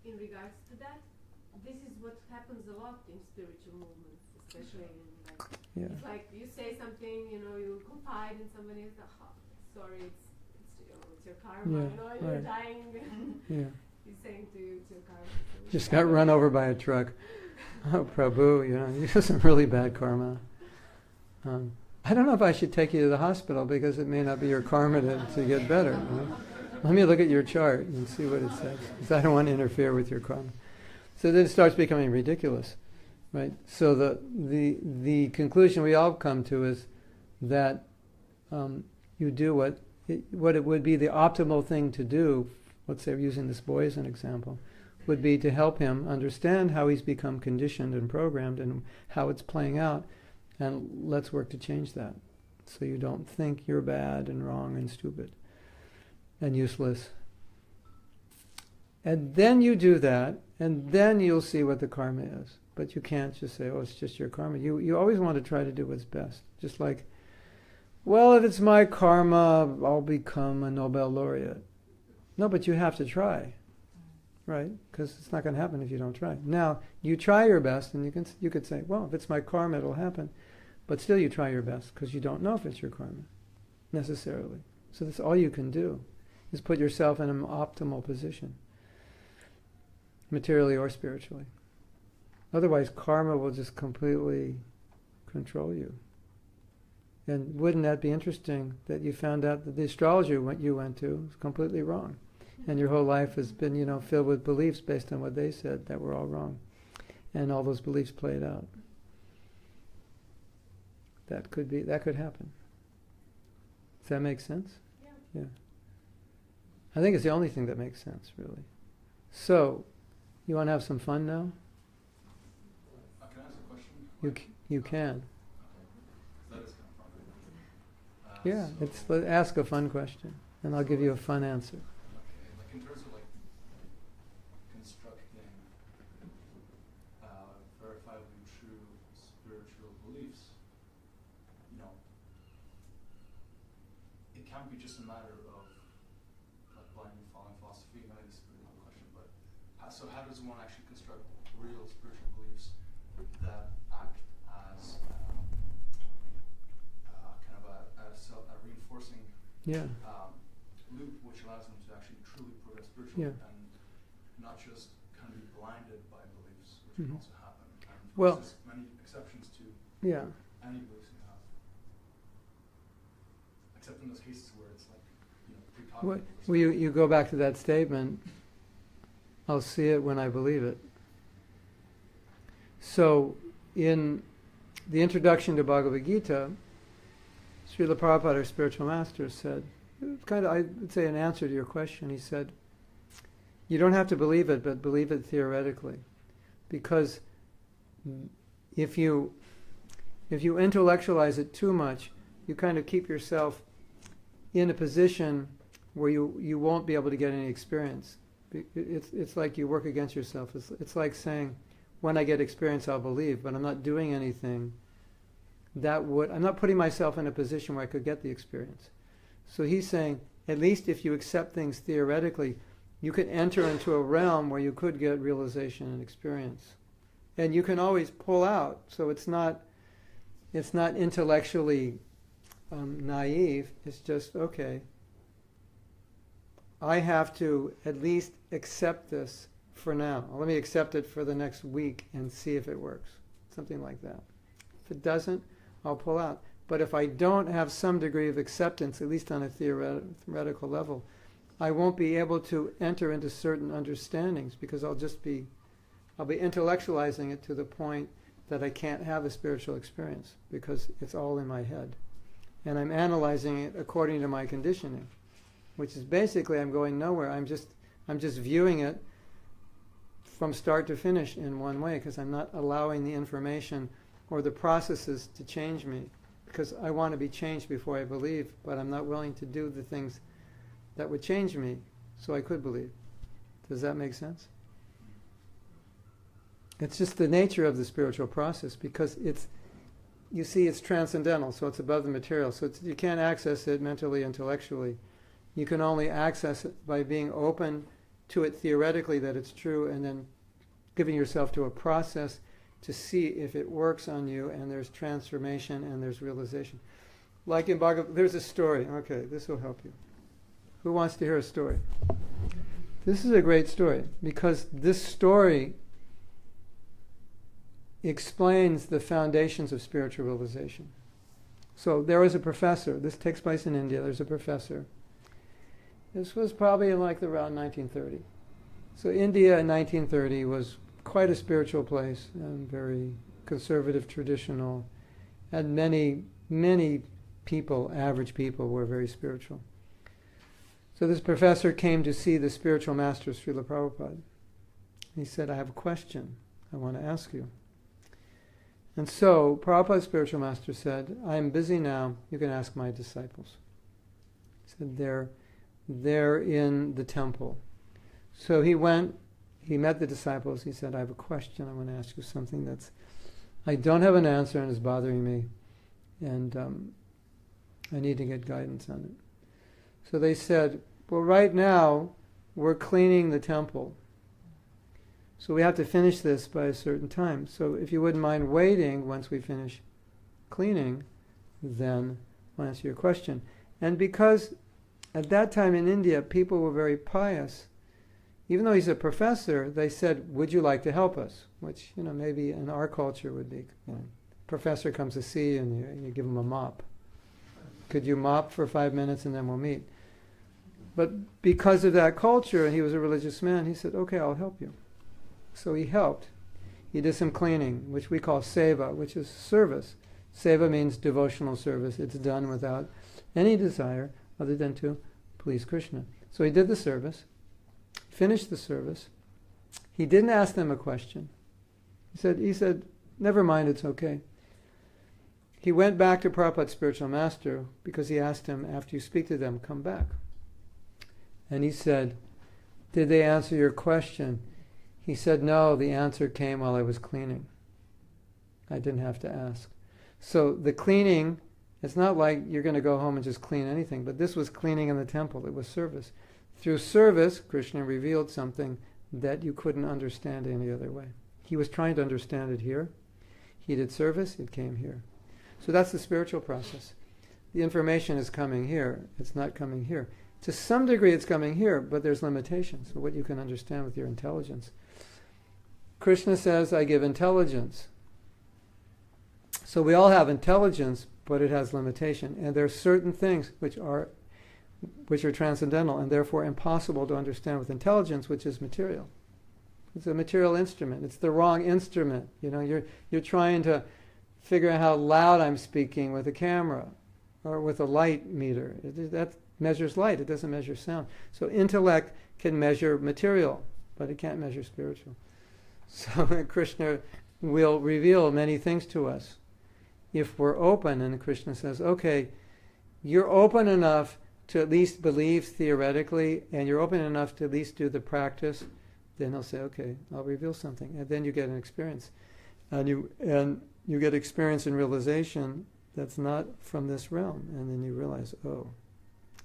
in regards to that, this is what happens a lot in spiritual movements, especially in it's like you say something, you confide in somebody, and say, sorry, it's your karma, you're dying. Yeah. He's saying to you, it's your karma. Just got run over by a truck. Oh, Prabhu, you have some really bad karma. I don't know if I should take you to the hospital because it may not be your karma to get better. Let me look at your chart and see what it says, because I don't want to interfere with your karma. So then it starts becoming ridiculous, right? So the conclusion we all come to is that you do what it would be the optimal thing to do. Let's say, using this boy as an example, would be to help him understand how he's become conditioned and programmed and how it's playing out, and let's work to change that, so you don't think you're bad and wrong and stupid and useless. And then you do that, and then you'll see what the karma is. But you can't just say, oh, it's just your karma. You always want to try to do what's best. Just like, well, if it's my karma, I'll become a Nobel laureate. No, but you have to try, right? Because it's not going to happen if you don't try. Now, you try your best, and you could say, well, if it's my karma, it'll happen. But still you try your best because you don't know if it's your karma, necessarily. So that's all you can do, is put yourself in an optimal position, materially or spiritually. Otherwise, karma will just completely control you. And wouldn't that be interesting that you found out that the astrologer you went to was completely wrong, and your whole life has been, filled with beliefs based on what they said that were all wrong, and all those beliefs played out. That could happen. Does that make sense? Yeah. I think it's the only thing that makes sense, really. So, you want to have some fun now? Can I ask a question? You can. That is kind of fun. Yeah, ask a fun question, and I'll give you a fun answer. Okay, like in terms of constructing verifiably true spiritual beliefs, it can't be just a matter of blindly following philosophy. Maybe this is a pretty long question, but how does one actually construct real spiritual beliefs that act as kind of a reinforcing loop, which allows them to actually truly progress spiritually and not just kind of be blinded by beliefs, which can also happen. And there's many exceptions to any beliefs you have, except in those cases where it's Well, you go back to that statement, I'll see it when I believe it. So, in the introduction to Bhagavad Gita, Srila Prabhupada, our spiritual master, said, I would say an answer to your question, he said, you don't have to believe it, but believe it theoretically. Because if you intellectualize it too much, you kind of keep yourself in a position where you won't be able to get any experience. It's like you work against yourself. It's like saying, when I get experience, I'll believe, but I'm not doing anything I'm not putting myself in a position where I could get the experience. So he's saying, at least if you accept things theoretically, you could enter into a realm where you could get realization and experience. And you can always pull out, so it's not intellectually naive. It's just, okay, I have to at least accept this for now. Let me accept it for the next week and see if it works. Something like that. If it doesn't, I'll pull out. But if I don't have some degree of acceptance, at least on a theoretical level, I won't be able to enter into certain understandings because I'll be intellectualizing it to the point that I can't have a spiritual experience because it's all in my head. And I'm analyzing it according to my conditioning, which is basically I'm going nowhere. I'm just viewing it from start to finish in one way because I'm not allowing the information or the processes to change me, because I want to be changed before I believe, but I'm not willing to do the things that would change me so I could believe. Does that make sense? It's just the nature of the spiritual process, because it's transcendental, so it's above the material. So you can't access it mentally, intellectually. You can only access it by being open to it theoretically that it's true, and then giving yourself to a process to see if it works on you, and there's transformation and there's realization. Like in Bhagavad, there's a story. Okay, this will help you. Who wants to hear a story? This is a great story, because this story explains the foundations of spiritual realization. So there was a professor. This takes place in India. There's a professor. This was probably in around 1930. So India in 1930 was quite a spiritual place, and very conservative, traditional, and many people, average people, were very spiritual. So this professor came to see the spiritual master, Srila Prabhupada. He said, I have a question I want to ask you. And so Prabhupada's spiritual master said, I'm busy now, you can ask my disciples. He said, they're in the temple. So he went, he met the disciples, he said, I have a question, I want to ask you something I don't have an answer and is bothering me, and I need to get guidance on it. So they said, well, right now we're cleaning the temple. So we have to finish this by a certain time. So if you wouldn't mind waiting once we finish cleaning, then I'll answer your question. And because at that time in India, people were very pious, even though he's a professor, they said, would you like to help us? Which, maybe in our culture would be, professor comes to see you and you give him a mop. Could you mop for 5 minutes and then we'll meet? But because of that culture, and he was a religious man, he said, okay, I'll help you. So he helped. He did some cleaning, which we call seva, which is service. Seva means devotional service. It's done without any desire other than to please Krishna. So he did the service, finished the service. He didn't ask them a question. He said, never mind, it's okay. He went back to Prabhupada's spiritual master because he asked him, after you speak to them, come back. And he said, did they answer your question? He said, no, the answer came while I was cleaning. I didn't have to ask. So the cleaning, it's not like you're going to go home and just clean anything, but this was cleaning in the temple. It was service. Through service, Krishna revealed something that you couldn't understand any other way. He was trying to understand it here. He did service, it came here. So that's the spiritual process. The information is coming here. It's not coming here. To some degree it's coming here, but there's limitations for what you can understand with your intelligence. Krishna says, I give intelligence. So we all have intelligence, but it has limitation. And there are certain things which are transcendental and therefore impossible to understand with intelligence, which is material. It's a material instrument. It's the wrong instrument. You're trying to figure out how loud I'm speaking with a camera or with a light meter. That measures light. It doesn't measure sound. So intellect can measure material, but it can't measure spiritual. So Krishna will reveal many things to us if we're open. And Krishna says, okay, you're open enough to at least believe theoretically, and you're open enough to at least do the practice, then he'll say, okay, I'll reveal something. And then you get an experience. And you get experience and realization that's not from this realm. And then you realize, oh,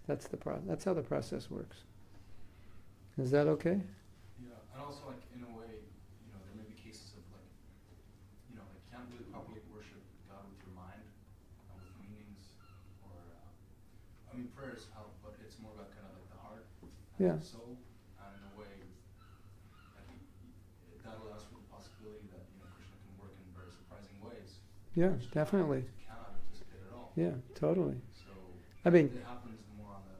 that's how the process works. Is that okay? Yeah, and also in a way, there may be cases of you can't really properly worship God with your mind and with meanings, or prayers help, but it's more about kind of like the heart and the soul, and in a way, that allows for the possibility that Krishna can work in very surprising ways. Yeah, definitely. Cannot anticipate at all. Yeah, totally. So it happens more on a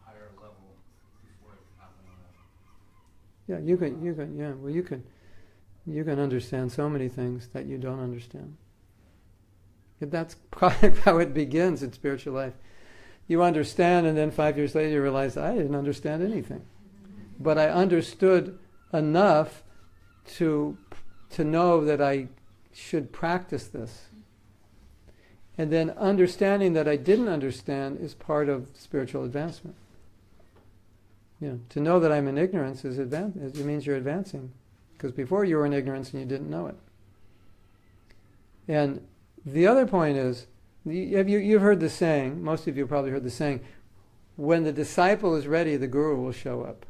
higher level before it happens on a. Yeah, you can understand so many things that you don't understand. That's how it begins in spiritual life. You understand, and then 5 years later you realize, I didn't understand anything. But I understood enough to know that I should practice this. And then understanding that I didn't understand is part of spiritual advancement. To know that I'm in ignorance it means you're advancing. Because before you were in ignorance and you didn't know it. And the other point is, you've heard the saying, most of you probably heard the saying, when the disciple is ready, the guru will show up.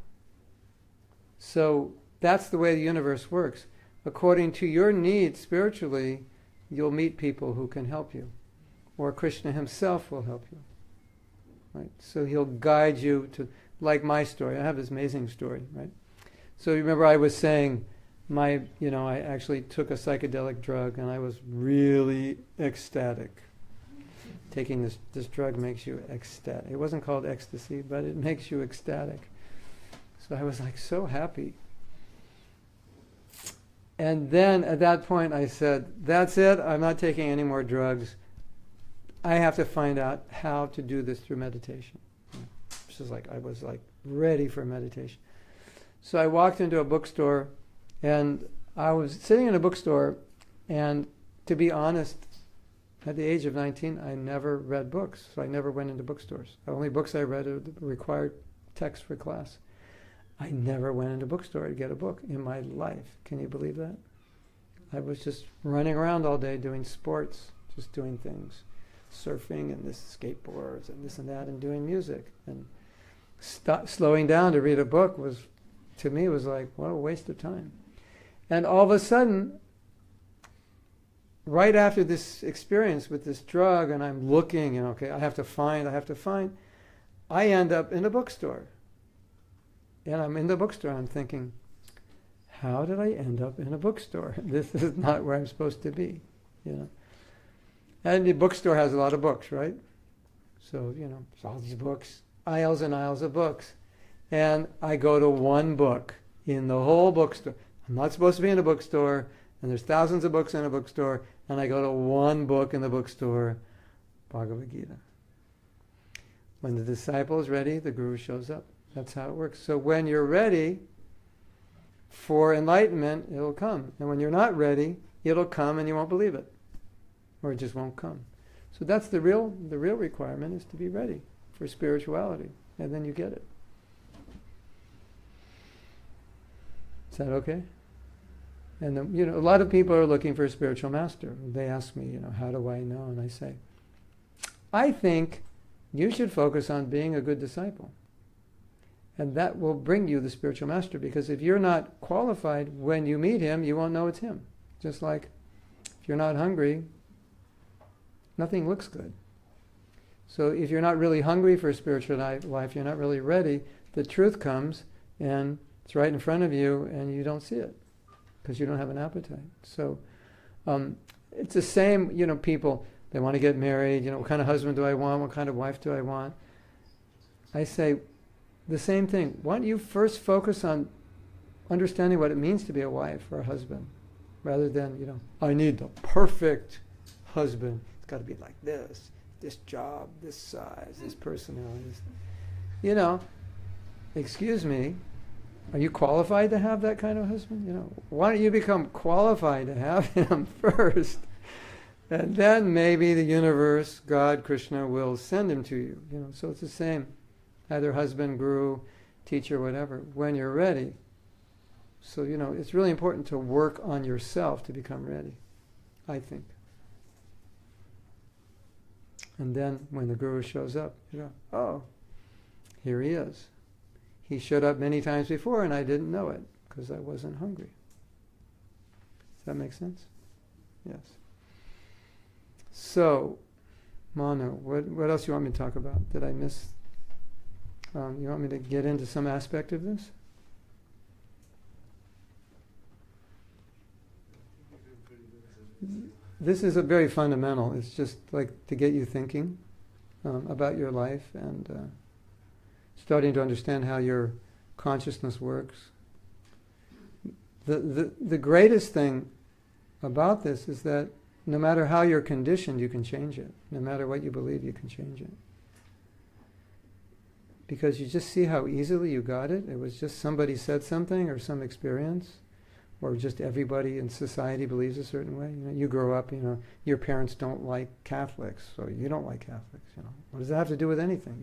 So that's the way the universe works. According to your needs spiritually, you'll meet people who can help you. Or Krishna himself will help you. Right? So he'll guide you to, like my story. I have this amazing story, right? So remember I was saying, I actually took a psychedelic drug and I was really ecstatic. Taking this drug makes you ecstatic. It wasn't called ecstasy, but it makes you ecstatic. So I was so happy. And then at that point I said, that's it, I'm not taking any more drugs. I have to find out how to do this through meditation. I was ready for meditation. So I walked into a bookstore, and I was sitting in a bookstore, and to be honest, at the age of 19, I never read books, so I never went into bookstores. The only books I read are the required text for class. I never went into a bookstore to get a book in my life. Can you believe that? I was just running around all day doing sports, just doing things, surfing and this skateboards and this and that, and doing music. And slowing down to read a book was, to me, was what a waste of time. And all of a sudden, right after this experience with this drug, and I'm looking, and okay, I have to find, I end up in a bookstore. And I'm in the bookstore, I'm thinking, how did I end up in a bookstore? This is not where I'm supposed to be, you know. And the bookstore has a lot of books, right? So, you know, there's all these books, aisles and aisles of books. And I go to one book in the whole bookstore. I'm not supposed to be in a bookstore, and there's thousands of books in a bookstore, and I go to one book in the bookstore, Bhagavad Gita. When the disciple is ready, the guru shows up. That's how it works. So when you're ready for enlightenment, it'll come. And when you're not ready, it'll come and you won't believe it. Or it just won't come. So that's the real requirement, is to be ready for spirituality. And then you get it. Is that okay? And a lot of people are looking for a spiritual master. They ask me, how do I know? And I say, I think you should focus on being a good disciple. And that will bring you the spiritual master, because if you're not qualified, when you meet him, you won't know it's him. Just like if you're not hungry, nothing looks good. So if you're not really hungry for a spiritual life, you're not really ready, the truth comes and it's right in front of you and you don't see it because you don't have an appetite. So it's the same, people, they want to get married, what kind of husband do I want, what kind of wife do I want? I say, the same thing. Why don't you first focus on understanding what it means to be a wife or a husband, rather than, I need the perfect husband. It's got to be like this job, this size, this personality. Excuse me, are you qualified to have that kind of husband? Why don't you become qualified to have him first? And then maybe the universe, God, Krishna, will send him to you. So it's the same. Either husband, guru, teacher, whatever, when you're ready. So, it's really important to work on yourself to become ready, I think. And then when the guru shows up, oh, here he is. He showed up many times before and I didn't know it because I wasn't hungry. Does that make sense? Yes. So, Manu, what else you want me to talk about? Did I miss? You want me to get into some aspect of this? This is a very fundamental. It's just like to get you thinking about your life and starting to understand how your consciousness works. The greatest thing about this is that no matter how you're conditioned, you can change it. No matter what you believe, you can change it. Because you just see how easily you got it. It was just somebody said something or some experience, or just everybody in society believes a certain way. You grow up, your parents don't like Catholics, so you don't like Catholics. What does that have to do with anything?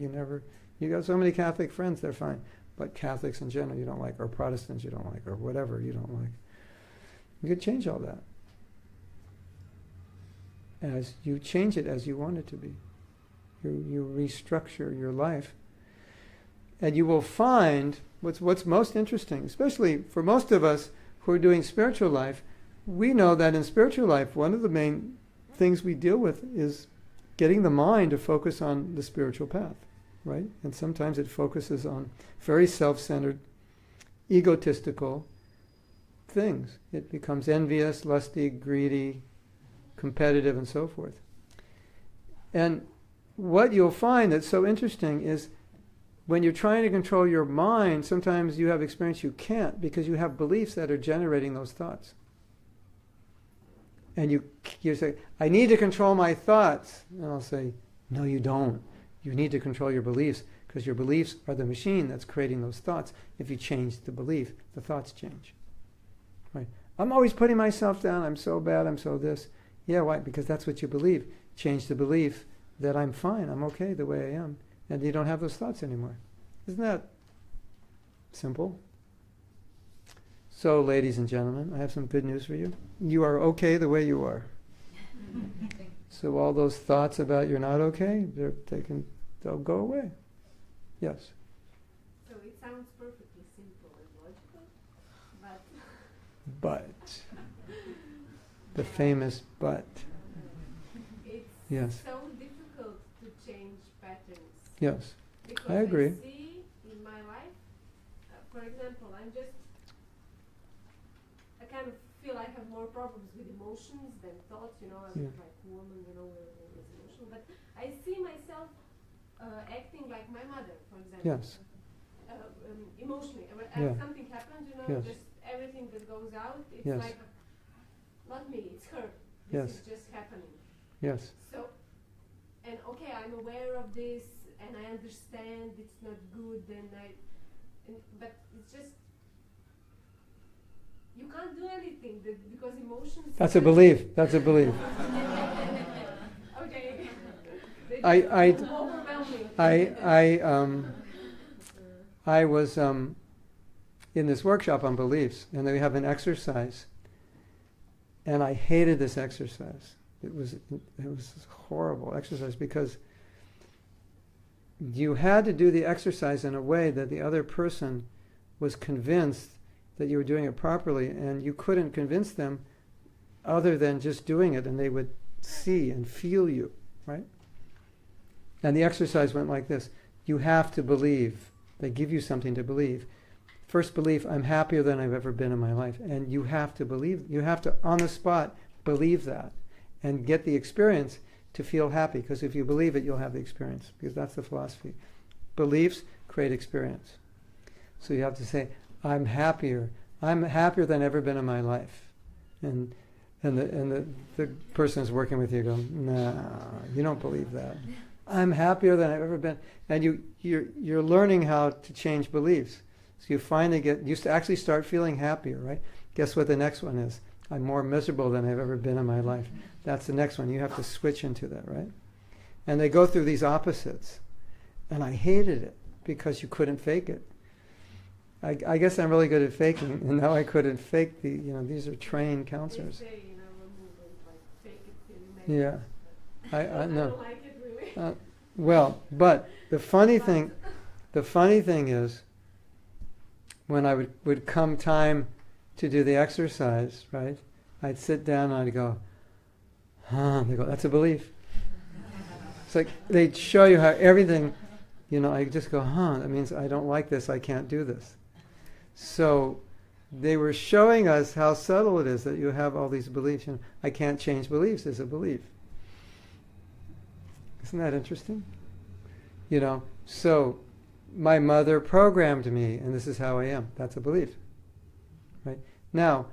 You got so many Catholic friends, they're fine. But Catholics in general you don't like, or Protestants you don't like, or whatever you don't like. You could change all that. As you change it as you want it to be. You restructure your life. And you will find what's most interesting, especially for most of us who are doing spiritual life, we know that in spiritual life, one of the main things we deal with is getting the mind to focus on the spiritual path, right? And sometimes it focuses on very self-centered, egotistical things. It becomes envious, lusty, greedy, competitive, and so forth. And what you'll find that's so interesting is when you're trying to control your mind, sometimes you have experience you can't because you have beliefs that are generating those thoughts. And you say, I need to control my thoughts. And I'll say, no, you don't. You need to control your beliefs because your beliefs are the machine that's creating those thoughts. If you change the belief, the thoughts change. Right? I'm always putting myself down. I'm so bad. I'm so this. Yeah, why? Because that's what you believe. Change the belief that I'm fine. I'm okay the way I am. And you don't have those thoughts anymore. Isn't that simple? So, ladies and gentlemen, I have some good news for you. You are okay the way you are. So all those thoughts about you're not okay, they'll go away. Yes? So it sounds perfectly simple and logical, But The famous but. It's Yes. so difficult to change patterns. Yes. Because I agree. I see in my life, for example, I kind of feel I have more problems with emotions than thoughts, I'm like a woman, with emotion, but I see myself acting like my mother, for example. Yes. Emotionally. Something happens, Yes. just everything that goes out, it's Yes. like, not me, it's her. This Yes. is just happening. Yes. So, and okay, I'm aware of this, and I understand it's not good, but it's just, you can't do anything because emotions. That's a belief. That's a belief. Okay. I was in this workshop on beliefs, and they have an exercise, and I hated this exercise. It was a horrible exercise because you had to do the exercise in a way that the other person was convinced that you were doing it properly, and you couldn't convince them other than just doing it, and they would see and feel you, right? And the exercise went like this. You have to believe. They give you something to believe. First belief, I'm happier than I've ever been in my life. And you have to believe, you have to, on the spot, believe that and get the experience to feel happy. Because if you believe it, you'll have the experience. Because that's the philosophy. Beliefs create experience. So you have to say, I'm happier than I've ever been in my life. And the person who's working with you go, nah, you don't believe that. I'm happier than I've ever been. And you're learning how to change beliefs. So you finally you actually start feeling happier, right? Guess what the next one is? I'm more miserable than I've ever been in my life. That's the next one. You have to switch into that, right? And they go through these opposites. And I hated it because you couldn't fake it. I guess I'm really good at faking, and now I couldn't fake these are trained counselors. They say, like, fake it till you make Yeah. it. I no. I don't like it really. Well, but the funny thing is, when I would come time to do the exercise, right? I'd sit down and I'd go, they go, that's a belief. It's like they'd show you how everything, I just go, that means I don't like this, I can't do this. So they were showing us how subtle it is that you have all these beliefs. I can't change beliefs is a belief. Isn't that interesting? So my mother programmed me, and this is how I am. That's a belief. Right? Now,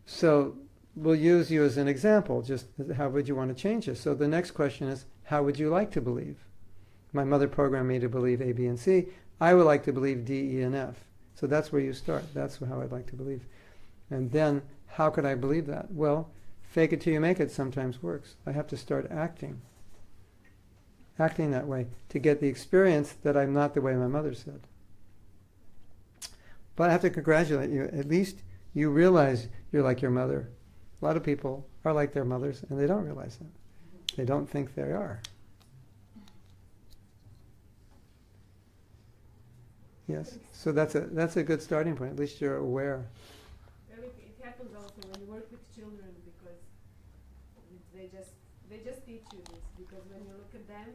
so we'll use you as an example. Just how would you want to change this? So the next question is, how would you like to believe? My mother programmed me to believe A, B, and C. I would like to believe D, E, and F. So that's where you start. That's how I'd like to believe. And then, how could I believe that? Well, fake it till you make it sometimes works. I have to start acting that way to get the experience that I'm not the way my mother said. But I have to congratulate you. At least you realize you're like your mother. A lot of people are like their mothers, and they don't realize that. They don't think they are. Yes. So that's a good starting point. At least you're aware. Well, it happens also when you work with children, because they just teach you this. Because when you look at them,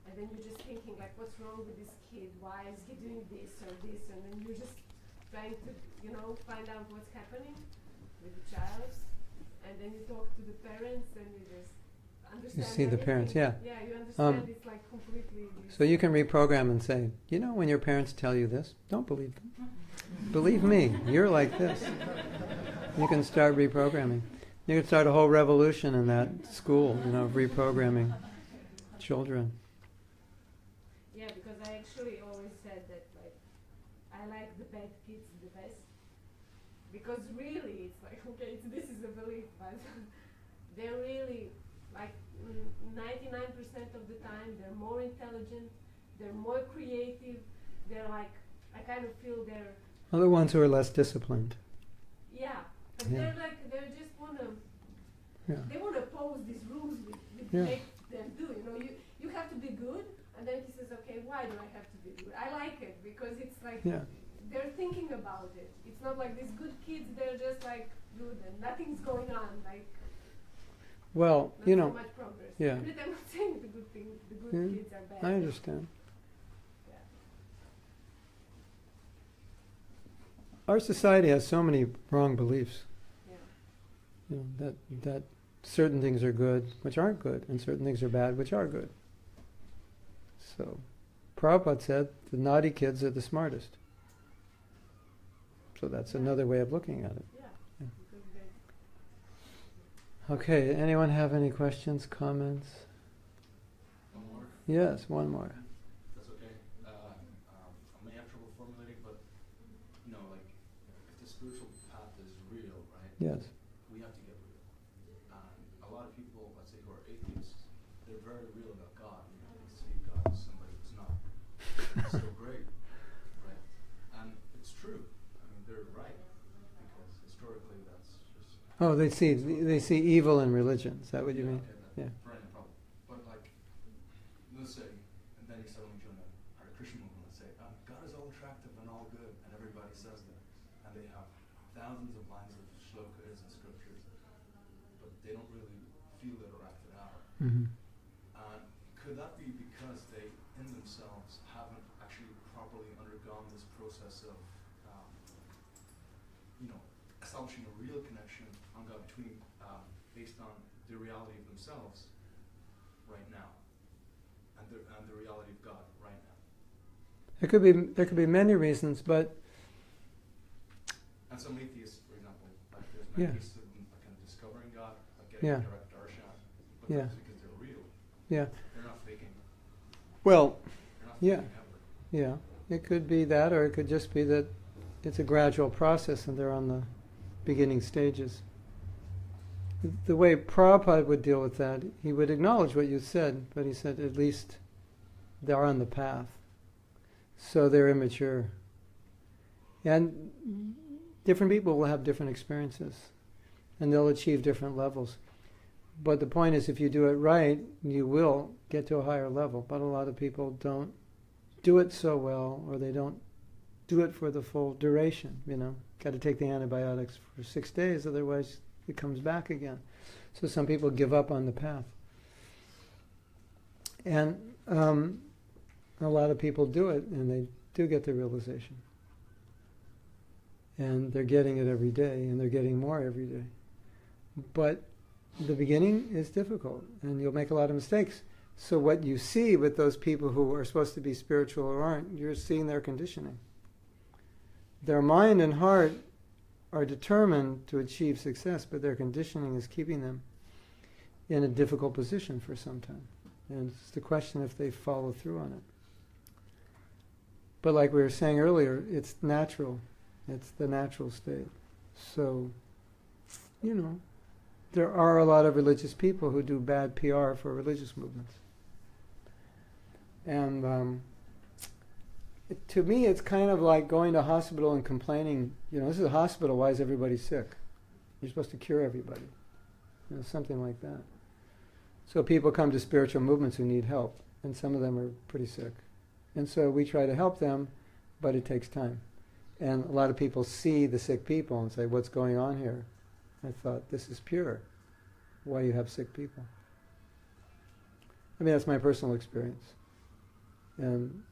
and then you're just thinking like, what's wrong with this kid? Why is he doing this or this? And then you're just trying to, find out what's happening with the child. And then you talk to the parents, and you just understand. You see the parents, yeah. Yeah, you understand it's like completely. So you can reprogram and say, when your parents tell you this, don't believe them. Believe me, you're like this. You can start reprogramming. You can start a whole revolution in that school, of reprogramming children. Yeah, because I actually always said that, I like the bad kids the best. Because really, it's like, okay, this is a belief, but they're really, 99% of the time, they're more intelligent, they're more creative, they're I kind of feel they're... Other ones who are less disciplined. Yeah, but Yeah. they just want to... Yeah. They want to pose these rules with Yeah. make them do. You have to be good, and then he says, okay, why do I have to be good? I like it because it's they're thinking about it. It's not like these good kids, they're just good and nothing's going on. Well, not you so know, much progress. yeah. But I'm not saying the good thing, the good Yeah, kids are bad. I understand. Yeah. Our society has so many wrong beliefs. Yeah. You know, that certain things are good, which aren't good, and certain things are bad, which are good. So, Prabhupada said, the naughty kids are the smartest. So that's another way of looking at it. Yeah. Yeah. Because they Okay, anyone have any questions, comments? One more? Yes, one more. That's okay. I may have trouble formulating, but like if the spiritual path is real, right? Yes. We have to get real. A lot of people, let's say, who are atheists, they're very real about God. They see God as somebody who's not. It's so great, right? And it's true. I mean, they're right because historically that's just. Oh, they see evil in religion. Is that what you mean? Okay, Yeah. right, no problem. But like, let's say, and then you suddenly join a Hare Krishna movement and say, God is all attractive and all good, and everybody says that, and they have thousands of lines of shlokas and scriptures, but they don't really feel it or act it out. Mm-hmm. Could that be because they, in themselves, haven't actually properly undergone this process of, establishing a real connection on God between, based on the reality of themselves right now, and the reality of God right now? There could be many reasons, but And some atheists, for example, like there's Yeah. atheists who are kind of discovering God, like getting Yeah. a direct darshan, but Yeah. that's because they're real. yeah. They're not faking. Well, They're not Yeah. faking ever. yeah. It could be that, or it could just be that it's a gradual process and they're on the beginning stages. The way Prabhupada would deal with that, he would acknowledge what you said, but he said at least they're on the path. So they're immature. And different people will have different experiences, and they'll achieve different levels. But the point is, if you do it right, you will get to a higher level. But a lot of people don't do it so well, or they don't do it for the full duration, Got to take the antibiotics for 6 days, otherwise it comes back again. So some people give up on the path. And a lot of people do it, and they do get the realization. And they're getting it every day, and they're getting more every day. But the beginning is difficult, and you'll make a lot of mistakes. So what you see with those people who are supposed to be spiritual or aren't, you're seeing their conditioning. Their mind and heart are determined to achieve success, but their conditioning is keeping them in a difficult position for some time. And it's the question if they follow through on it. But like we were saying earlier, it's natural. It's the natural state. So, there are a lot of religious people who do bad PR for religious movements. And to me, it's kind of like going to a hospital and complaining, this is a hospital, why is everybody sick? You're supposed to cure everybody. Something like that. So people come to spiritual movements who need help, and some of them are pretty sick. And so we try to help them, but it takes time. And a lot of people see the sick people and say, what's going on here? I thought, this is pure. Why you have sick people? I mean, that's my personal experience. And,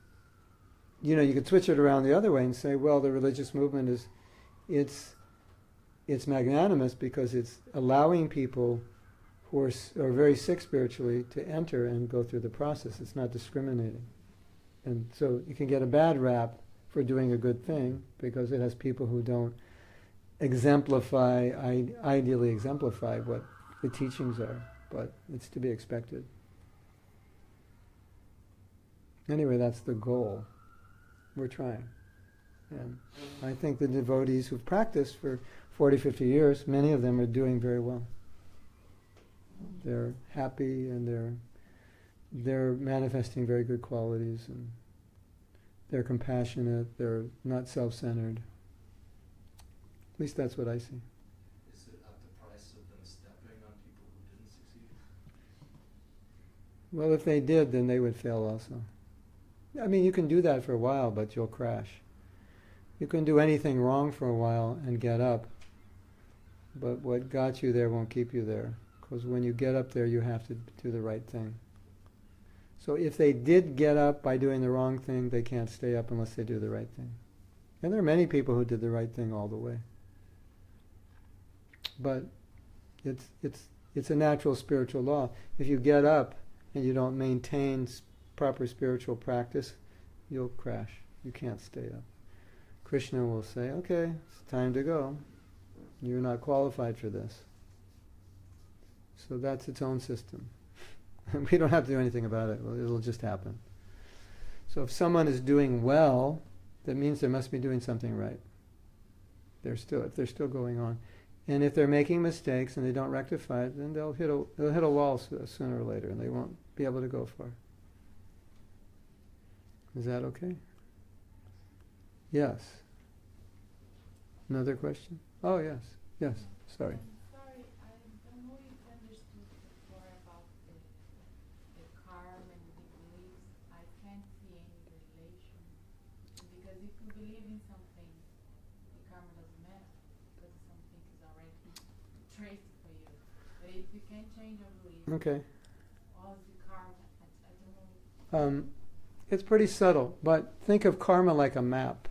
you could switch it around the other way and say, well, the religious movement it's magnanimous because it's allowing people who are very sick spiritually to enter and go through the process. It's not discriminating. And so you can get a bad rap for doing a good thing because it has people who don't ideally exemplify what the teachings are, but it's to be expected. Anyway, that's the goal. We're trying. And I think the devotees who've practiced for 40, 50 years, many of them are doing very well. They're happy and they're manifesting very good qualities, and they're compassionate, they're not self-centered. At least that's what I see. Is it at the price of them stepping on people who didn't succeed? Well, if they did, then they would fail also. I mean, you can do that for a while, but you'll crash. You can do anything wrong for a while and get up, but what got you there won't keep you there, because when you get up there, you have to do the right thing. So if they did get up by doing the wrong thing, they can't stay up unless they do the right thing. And there are many people who did the right thing all the way. But it's a natural spiritual law. If you get up and you don't maintain proper spiritual practice, you'll crash. You can't stay up. Krishna will say, okay, it's time to go. You're not qualified for this. So that's its own system. We don't have to do anything about it. It'll just happen. So if someone is doing well, that means they must be doing something right. If they're still going on. And if they're making mistakes and they don't rectify it, then they'll hit a wall sooner or later, and they won't be able to go far. Is that okay? Yes. Another question? Oh, yes. Yes. Sorry. Sorry, I don't know if you understood before about the karma and the beliefs. I can't see any relation. Because if you believe in something, the karma doesn't matter. Because something is already traced for you. But if you can't change your belief, Okay. all the karma, I don't know. It's pretty subtle, but think of karma like a map.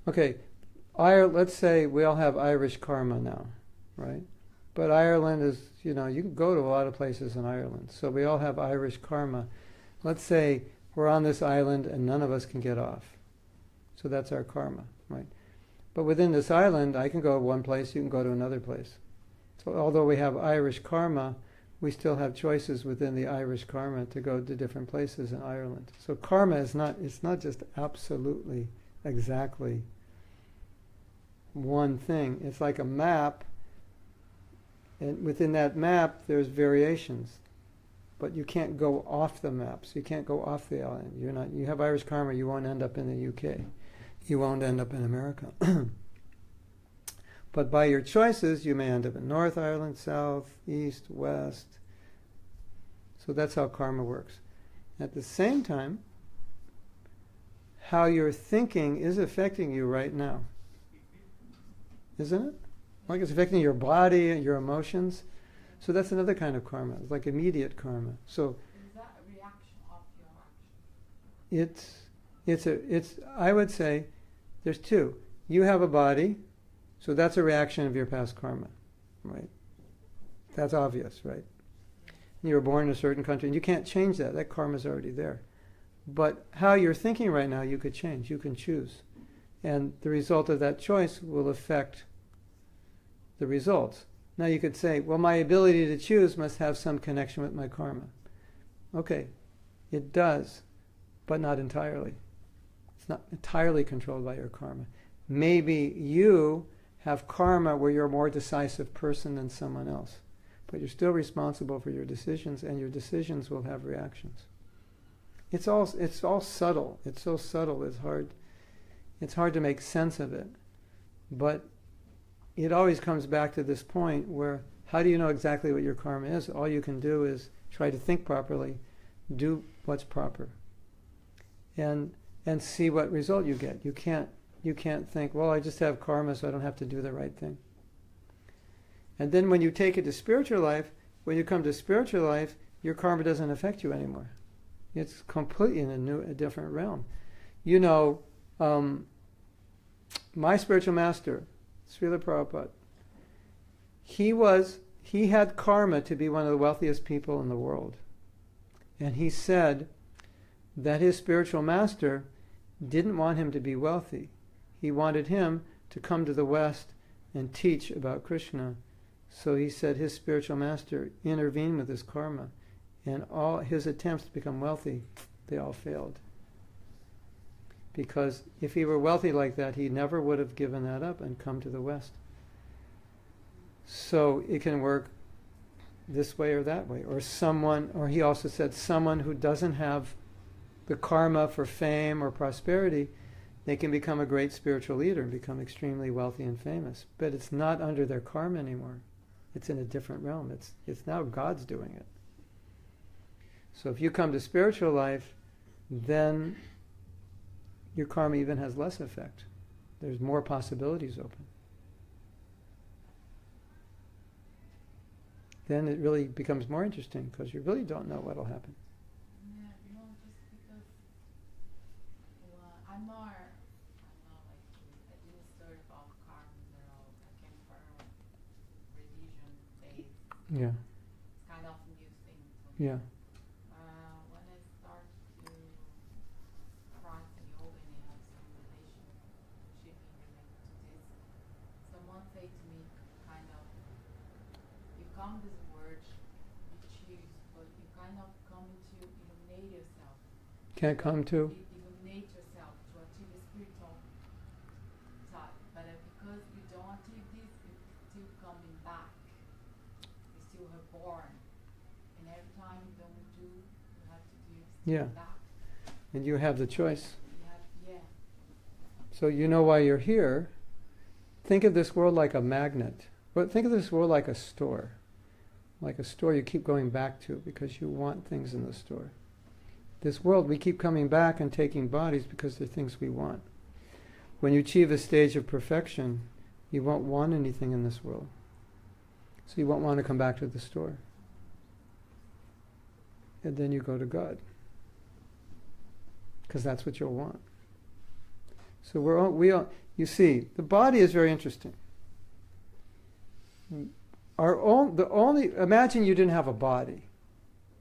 Okay, let's say we all have Irish karma now, right? But Ireland is, you can go to a lot of places in Ireland. So we all have Irish karma. Let's say we're on this island and none of us can get off. So that's our karma, right? But within this island, I can go one place, you can go to another place. So although we have Irish karma, we still have choices within the Irish karma to go to different places in Ireland. So karma it's not just absolutely exactly one thing. It's like a map, and within that map there's variations. But you can't go off the map, so you can't go off the island. You have Irish karma, you won't end up in the UK. You won't end up in America. But by your choices, you may end up in North Ireland, South, East, West. So that's how karma works. At the same time, how you're thinking is affecting you right now. Isn't it? Like it's affecting your body and your emotions. So that's another kind of karma. It's like immediate karma. So Is that a reaction of your action? it's I would say there's two. You have a body. So that's a reaction of your past karma, right? That's obvious, right? You were born in a certain country, and you can't change that. That karma's already there. But how you're thinking right now, you could change. You can choose. And the result of that choice will affect the results. Now you could say, well, my ability to choose must have some connection with my karma. Okay, it does, but not entirely. It's not entirely controlled by your karma. Maybe you have karma where you're a more decisive person than someone else. But you're still responsible for your decisions, and your decisions will have reactions. It's all subtle. It's so subtle, it's hard to make sense of it. But it always comes back to this point where, how do you know exactly what your karma is? All you can do is try to think properly, do what's proper, and see what result you get. You can't think, well, I just have karma, so I don't have to do the right thing. And then when you take it to spiritual life, when you come to spiritual life, your karma doesn't affect you anymore. It's completely in a different realm. My spiritual master, Srila Prabhupada, he had karma to be one of the wealthiest people in the world. And he said that his spiritual master didn't want him to be wealthy. He wanted him to come to the West and teach about Krishna. So he said his spiritual master intervened with his karma, and all his attempts to become wealthy, they all failed. Because if he were wealthy like that, he never would have given that up and come to the West. So it can work this way or that way. Or he also said someone who doesn't have the karma for fame or prosperity, they can become a great spiritual leader and become extremely wealthy and famous. But it's not under their karma anymore. It's in a different realm. It's now God's doing it. So if you come to spiritual life, then your karma even has less effect. There's more possibilities open. then it really becomes more interesting because you really don't know what will happen. Yeah, just because I'm not like I didn't study about karma at all. I came from religion based. Yeah. It's kind of a new thing to me. Yeah. When I start to practice yoga and have some relationship related to this, someone say to me kind of, you come this word, you choose, but you kind of come to illuminate yourself. Can't come to? Illuminate yourself to achieve a spiritual side. But because you don't achieve this, you're still coming back. You're still reborn. And every time you don't do, you have to do Yeah. back. And you have the choice. Yeah. So you know why you're here. Think of this world like a magnet. But think of this world like a store. Like a store you keep going back to because you want things in the store. This world, we keep coming back and taking bodies because they're things we want. When you achieve a stage of perfection, you won't want anything in this world. So you won't want to come back to the store. And then you go to God. Because that's what you'll want. So you see, the body is very interesting. Imagine you didn't have a body.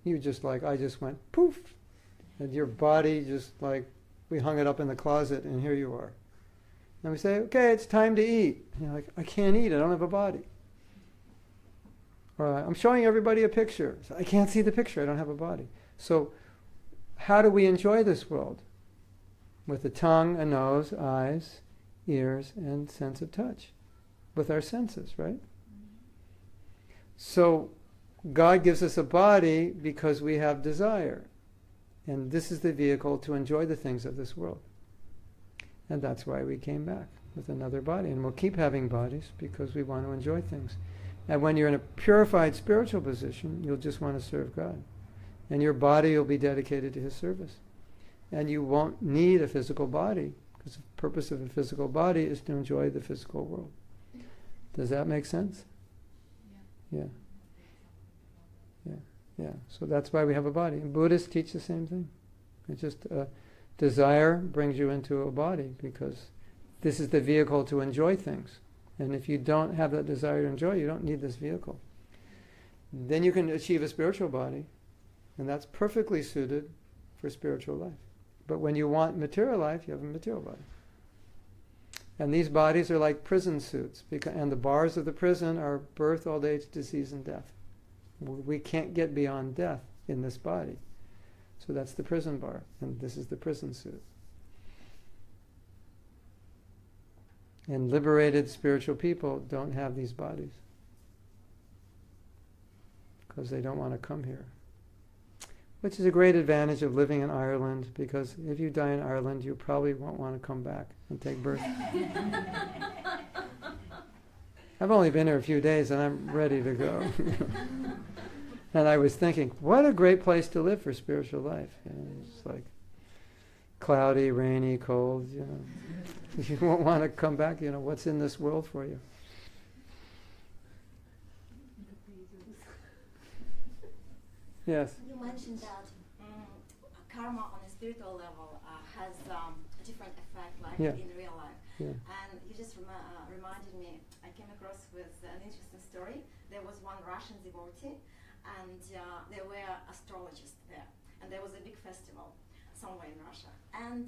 You just I just went poof. And your body just we hung it up in the closet and here you are. And we say, okay, it's time to eat. And you're like, I can't eat, I don't have a body. Or I'm showing everybody a picture. So I can't see the picture, I don't have a body. So how do we enjoy this world? With a tongue, a nose, eyes, ears, and sense of touch. With our senses, right? So God gives us a body because we have desire. And this is the vehicle to enjoy the things of this world. And that's why we came back with another body. And we'll keep having bodies because we want to enjoy things. And when you're in a purified spiritual position, you'll just want to serve God. And your body will be dedicated to His service. And you won't need a physical body because the purpose of a physical body is to enjoy the physical world. Does that make sense? Yeah. So that's why we have a body. And Buddhists teach the same thing. It's just desire brings you into a body because this is the vehicle to enjoy things. And if you don't have that desire to enjoy, you don't need this vehicle. Then you can achieve a spiritual body, and that's perfectly suited for spiritual life. But when you want material life, you have a material body. And these bodies are like prison suits, and the bars of the prison are birth, old age, disease, and death. We can't get beyond death in this body. So that's the prison bar, and this is the prison suit. And liberated spiritual people don't have these bodies because they don't want to come here. Which is a great advantage of living in Ireland, because if you die in Ireland, you probably won't want to come back and take birth. I've only been here a few days and I'm ready to go. And I was thinking, what a great place to live for spiritual life. It's like cloudy, rainy, cold. You won't want to come back. What's in this world for you? Yes. You mentioned that karma on a spiritual level has a different effect, like in real life. Yeah. And you just reminded me. I came across with an interesting story. There was one Russian devotee, and there were astrologists there, and there was a big festival somewhere in Russia. And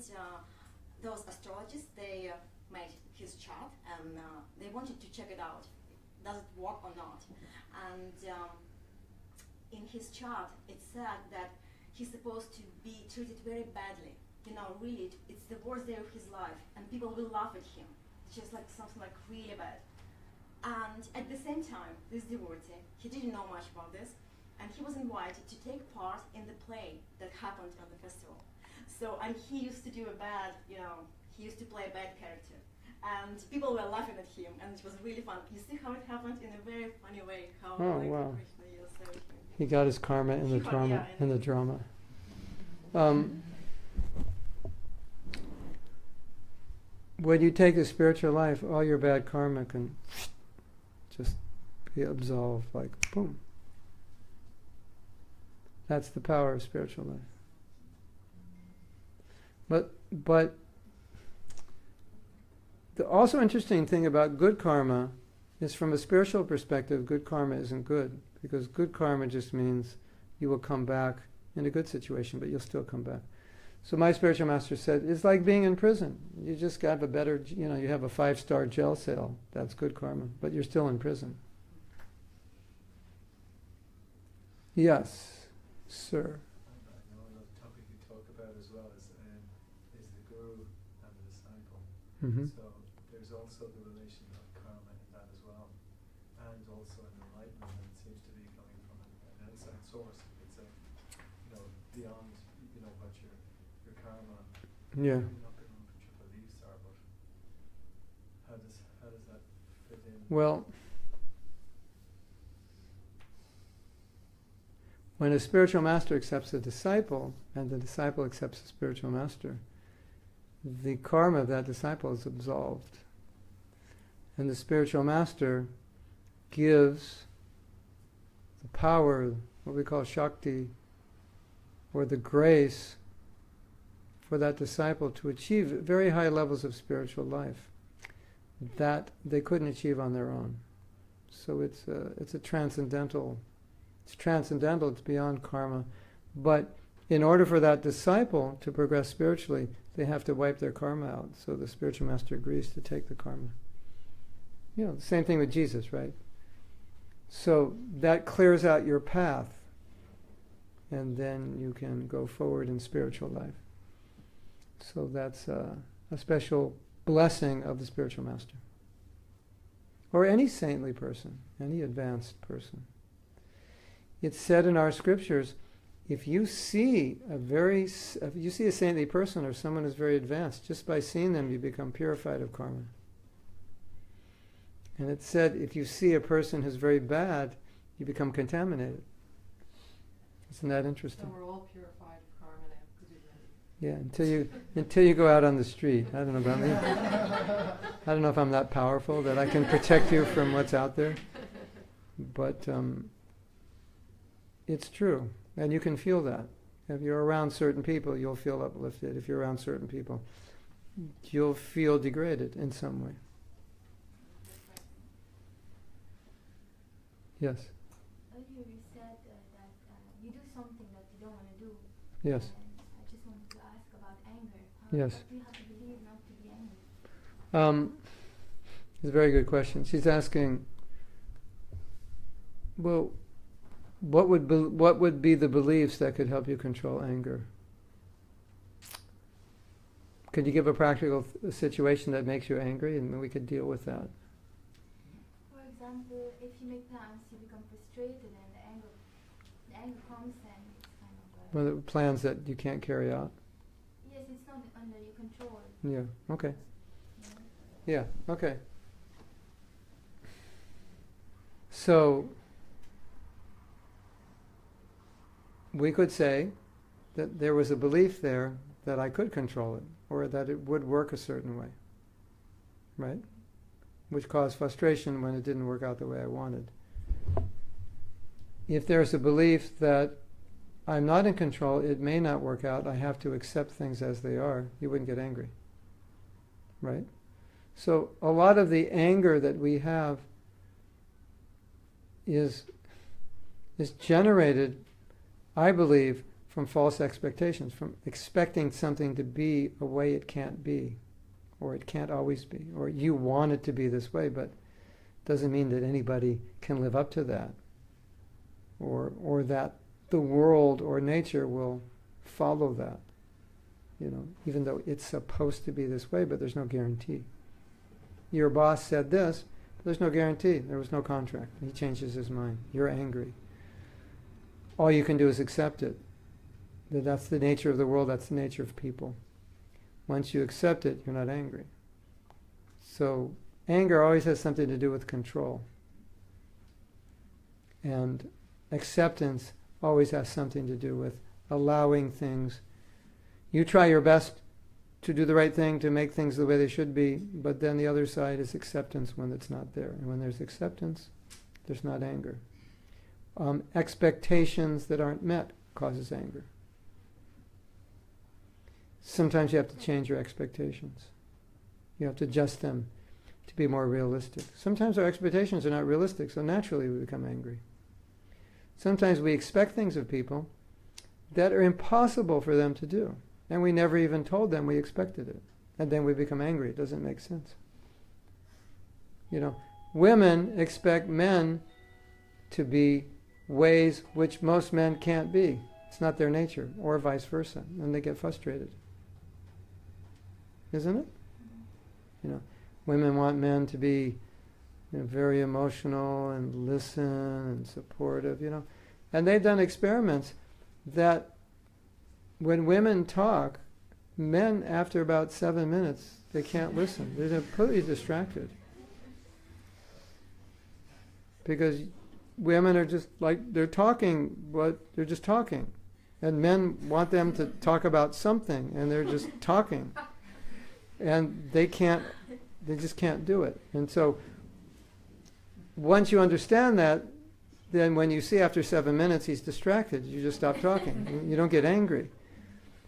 those astrologists, they made his chart, and they wanted to check it out. Does it work or not? And in his chart, it said that he's supposed to be treated very badly. Really, it's the worst day of his life, and people will laugh at him. It's just like something like really bad. And at the same time, this devotee, he didn't know much about this, and he was invited to take part in the play that happened at the festival. So, and he used to do he used to play a bad character. And people were laughing at him, and it was really fun. You see how it happened in a very funny way, how wow. Krishna used everything. He got his karma in the drama. In the drama. When you take a spiritual life, all your bad karma can just be absolved, like boom. That's the power of spiritual life. But the also interesting thing about good karma is, from a spiritual perspective, good karma isn't good, because good karma just means you will come back in a good situation, but you'll still come back. So my spiritual master said, it's like being in prison. You just got a better, you have a 5-star jail cell. That's good karma, but you're still in prison. Yes, sir. I know another topic you talk about as well is the guru and the disciple. Mm-hmm. So there's also the relation of karma in that as well, and also in enlightenment. It seems to be coming from an outside source. It's beyond what your karma. Yeah. Not what your beliefs are, but how does that fit in? Well, when a spiritual master accepts a disciple, and the disciple accepts a spiritual master, the karma of that disciple is absolved. And the spiritual master gives the power, what we call Shakti, or the grace, for that disciple to achieve very high levels of spiritual life that they couldn't achieve on their own. So it's a transcendental. It's transcendental, it's beyond karma. But in order for that disciple to progress spiritually, they have to wipe their karma out. So the spiritual master agrees to take the karma. The same thing with Jesus, right? So that clears out your path, and then you can go forward in spiritual life. So that's a special blessing of the spiritual master. Or any saintly person, any advanced person. It's said in our scriptures, if you see a saintly person or someone who's very advanced, just by seeing them you become purified of karma. And it's said, if you see a person who's very bad, you become contaminated. Isn't that interesting? So we're all purified of karma now. Yeah, until you go out on the street. I don't know about me. I don't know if I'm that powerful that I can protect you from what's out there. But it's true, and you can feel that. If you're around certain people, you'll feel uplifted. If you're around certain people, you'll feel degraded in some way. Yes? Earlier you said that you do something that you don't want to do. Yes. And I just wanted to ask about anger. Yes. What do you have to believe not to be angry? It's a very good question. She's asking, well, what would be the beliefs that could help you control anger? Could you give a practical situation that makes you angry, and we could deal with that? For example, if you make plans, you become frustrated, and the anger comes, and it's kind of Well, the plans that you can't carry out. yes, it's not under your control. Yeah. Okay. Yeah. Okay. So we could say that there was a belief there that I could control it, or that it would work a certain way, right? Which caused frustration when it didn't work out the way I wanted. If there's a belief that I'm not in control, it may not work out, I have to accept things as they are, you wouldn't get angry, right? So a lot of the anger that we have is generated, I believe, from false expectations, from expecting something to be a way it can't be, or it can't always be, or you want it to be this way, but doesn't mean that anybody can live up to that, or that the world or nature will follow that, even though it's supposed to be this way, but there's no guarantee. Your boss said this, but there's no guarantee. There was no contract. He changes his mind. You're angry. All you can do is accept it. That's the nature of the world, that's the nature of people. Once you accept it, you're not angry. So anger always has something to do with control. And acceptance always has something to do with allowing things. You try your best to do the right thing, to make things the way they should be, but then the other side is acceptance when it's not there. And when there's acceptance, there's not anger. Expectations that aren't met causes anger. Sometimes you have to change your expectations. You have to adjust them to be more realistic. Sometimes our expectations are not realistic, so naturally we become angry. Sometimes we expect things of people that are impossible for them to do, and we never even told them we expected it. And then we become angry. It doesn't make sense. Women expect men to be ways which most men can't be. It's not their nature, or vice versa, and they get frustrated. Isn't it? Women want men to be very emotional and listen and supportive, And they've done experiments that when women talk, men, after about 7 minutes, they can't listen. They're completely distracted. Because women are just like, they're talking, but they're just talking. And men want them to talk about something, and they're just talking. And they just can't do it. And so, once you understand that, then when you see after 7 minutes he's distracted, you just stop talking. You don't get angry.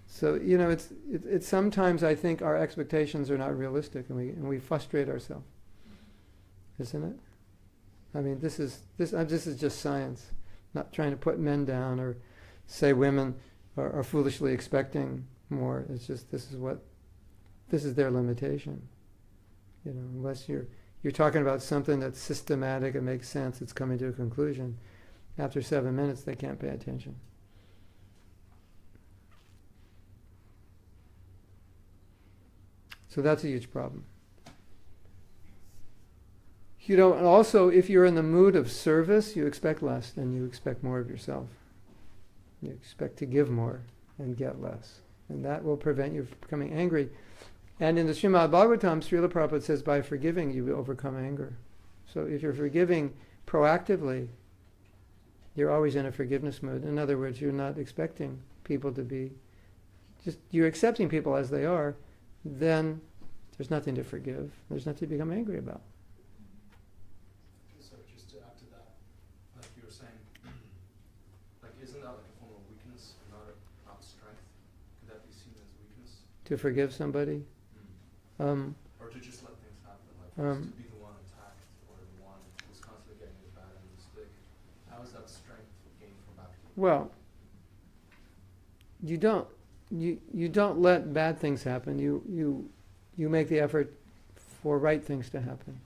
So, it's sometimes I think our expectations are not realistic, and we frustrate ourselves. Isn't it? I mean, this is just science. Not trying to put men down or say women are foolishly expecting more. It's just this is their limitation. Unless you're talking about something that's systematic, it makes sense, it's coming to a conclusion. After 7 minutes, they can't pay attention. So that's a huge problem. And also, if you're in the mood of service, you expect less and you expect more of yourself. You expect to give more and get less. And that will prevent you from becoming angry. And in the Srimad Bhagavatam, Srila Prabhupada says, by forgiving, you will overcome anger. So if you're forgiving proactively, you're always in a forgiveness mood. In other words, you're not expecting people to be, you're accepting people as they are, then there's nothing to forgive. There's nothing to become angry about. So just to add to that, like you were saying, isn't that like a form of weakness, not strength? Could that be seen as weakness? To forgive somebody? Or to just let things happen, to be the one attacked or the one who's constantly getting the bad end of the stick. How is that strength gained from that? Well, you don't let bad things happen. You make the effort for right things to happen.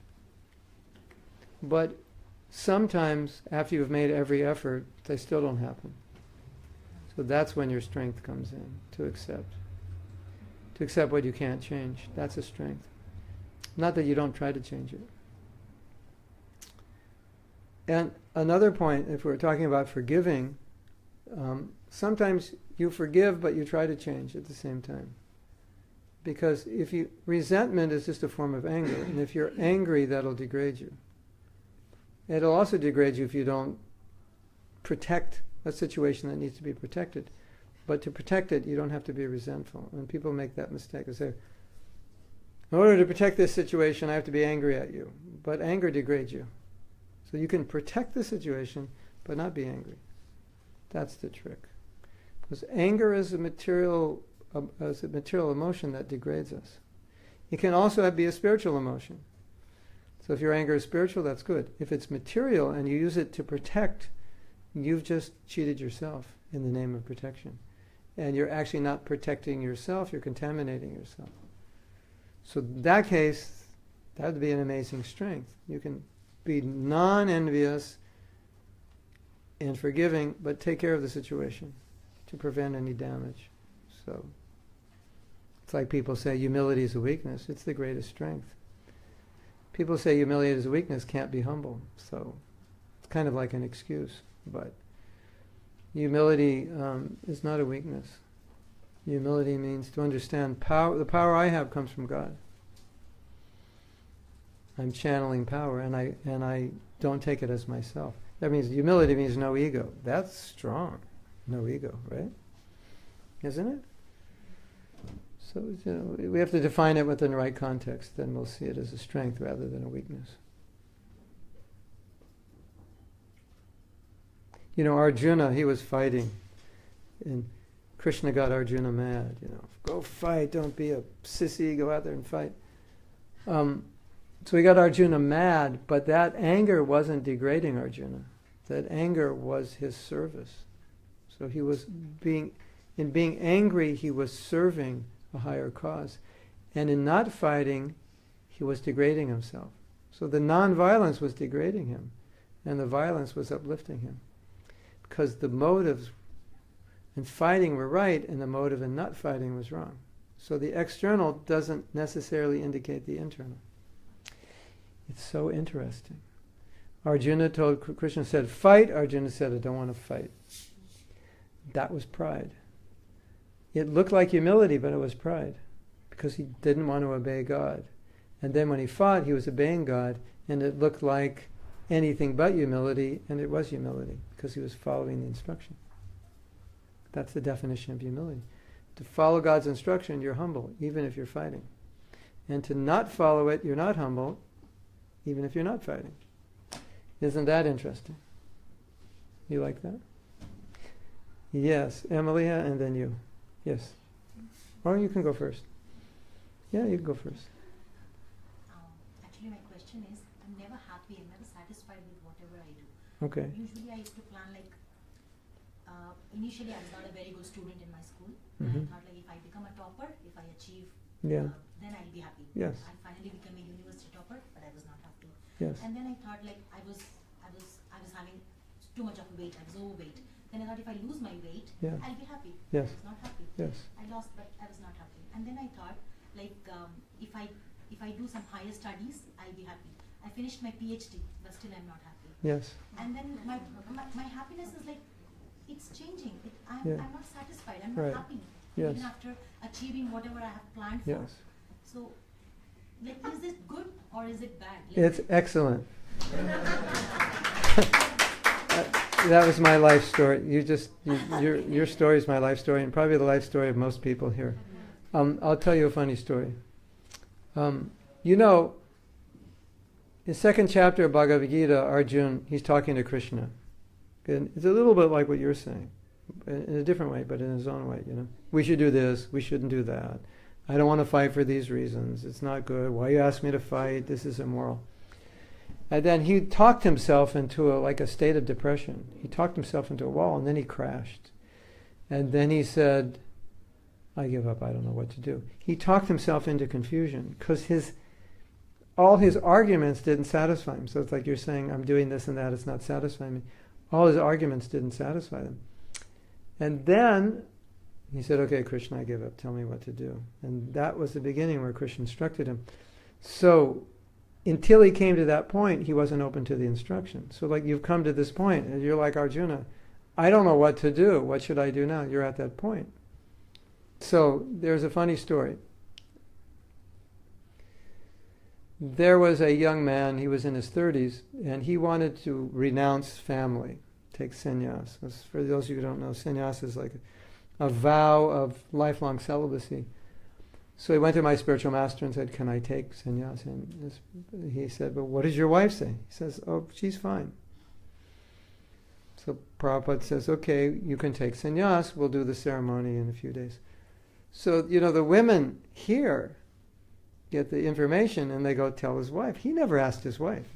But sometimes, after you've made every effort, they still don't happen. So that's when your strength comes in, to accept. To accept what you can't change. That's a strength. Not that you don't try to change it. And another point, if we're talking about forgiving, sometimes you forgive but you try to change at the same time. Because resentment is just a form of anger, and if you're angry, that'll degrade you. It'll also degrade you if you don't protect a situation that needs to be protected. But to protect it, you don't have to be resentful. And people make that mistake. They say, in order to protect this situation, I have to be angry at you. But anger degrades you. So you can protect the situation, but not be angry. That's the trick. Because anger is a material emotion that degrades us. It can also be a spiritual emotion. So if your anger is spiritual, that's good. If it's material and you use it to protect, you've just cheated yourself in the name of protection. And you're actually not protecting yourself, you're contaminating yourself. So in that case, that would be an amazing strength. You can be non-envious and forgiving, but take care of the situation to prevent any damage. So it's like people say humility is a weakness. It's the greatest strength. People say humility is a weakness, can't be humble. So it's kind of like an excuse, but humility is not a weakness. Humility means to understand the power I have comes from God. I'm channeling power, and I don't take it as myself. That means humility means no ego. That's strong. No ego, right? Isn't it? So we have to define it within the right context. Then we'll see it as a strength rather than a weakness. Arjuna, he was fighting. And Krishna got Arjuna mad, go fight, don't be a sissy, go out there and fight. So he got Arjuna mad, but that anger wasn't degrading Arjuna. That anger was his service. So he was being angry, he was serving a higher cause. And in not fighting, he was degrading himself. So the non-violence was degrading him, and the violence was uplifting him. Because the motives in fighting were right, and the motive in not fighting was wrong. So the external doesn't necessarily indicate the internal. It's so interesting. Arjuna told, Krishna said, fight. Arjuna said, I don't want to fight. That was pride. It looked like humility, but it was pride. Because he didn't want to obey God. And then when he fought, he was obeying God, and it looked like anything but humility, and it was humility, because he was following the instruction. That's the definition of humility. To follow God's instruction, you're humble, even if you're fighting. And to not follow it, you're not humble, even if you're not fighting. Isn't that interesting? You like that? Yes, Emilia, and then you. Yes. Or you can go first. Yeah, you can go first. Actually, my question is, I'm never happy, I'm never satisfied with whatever I do. Okay. Usually I used to plan initially I was not a very good student in my school. Mm-hmm. I thought if I become a topper, if I achieve, then I'll be happy. Yes. I finally became a university topper, but I was not happy. Yes. And then I thought I was having too much of weight, I was overweight. Then I thought if I lose my weight, I'll be happy. Yes. I was not happy. Yes. I lost, but I was not happy. And then I thought if I do some higher studies, I'll be happy. I finished my PhD, but still I'm not happy. Yes. And then my happiness is it's changing. I'm not satisfied. I'm not happy. Yes. Even after achieving whatever I have planned for. Yes. So, is it good or is it bad? It's excellent. That was my life story. Your story is my life story, and probably the life story of most people here. I'll tell you a funny story. In the second chapter of Bhagavad Gita, Arjuna, he's talking to Krishna. And it's a little bit like what you're saying, in a different way, but in his own way. We should do this. We shouldn't do that. I don't want to fight for these reasons. It's not good. Why you ask me to fight? This is immoral. And then he talked himself into a state of depression. He talked himself into a wall, and then he crashed. And then he said, I give up. I don't know what to do. He talked himself into confusion because all his arguments didn't satisfy him. So it's like you're saying, I'm doing this and that. It's not satisfying me. All his arguments didn't satisfy them. And then he said, okay, Krishna, I give up. Tell me what to do. And that was the beginning where Krishna instructed him. So until he came to that point, he wasn't open to the instruction. So you've come to this point, and you're like Arjuna. I don't know what to do. What should I do now? You're at that point. So there's a funny story. There was a young man, he was in his 30s, and he wanted to renounce family, take sannyas. For those of you who don't know, sannyas is like a vow of lifelong celibacy. So he went to my spiritual master and said, can I take sannyas? And he said, but what does your wife say? He says, oh, she's fine. So Prabhupada says, okay, you can take sannyas, we'll do the ceremony in a few days. So, the women here get the information and they go tell his wife. He never asked his wife.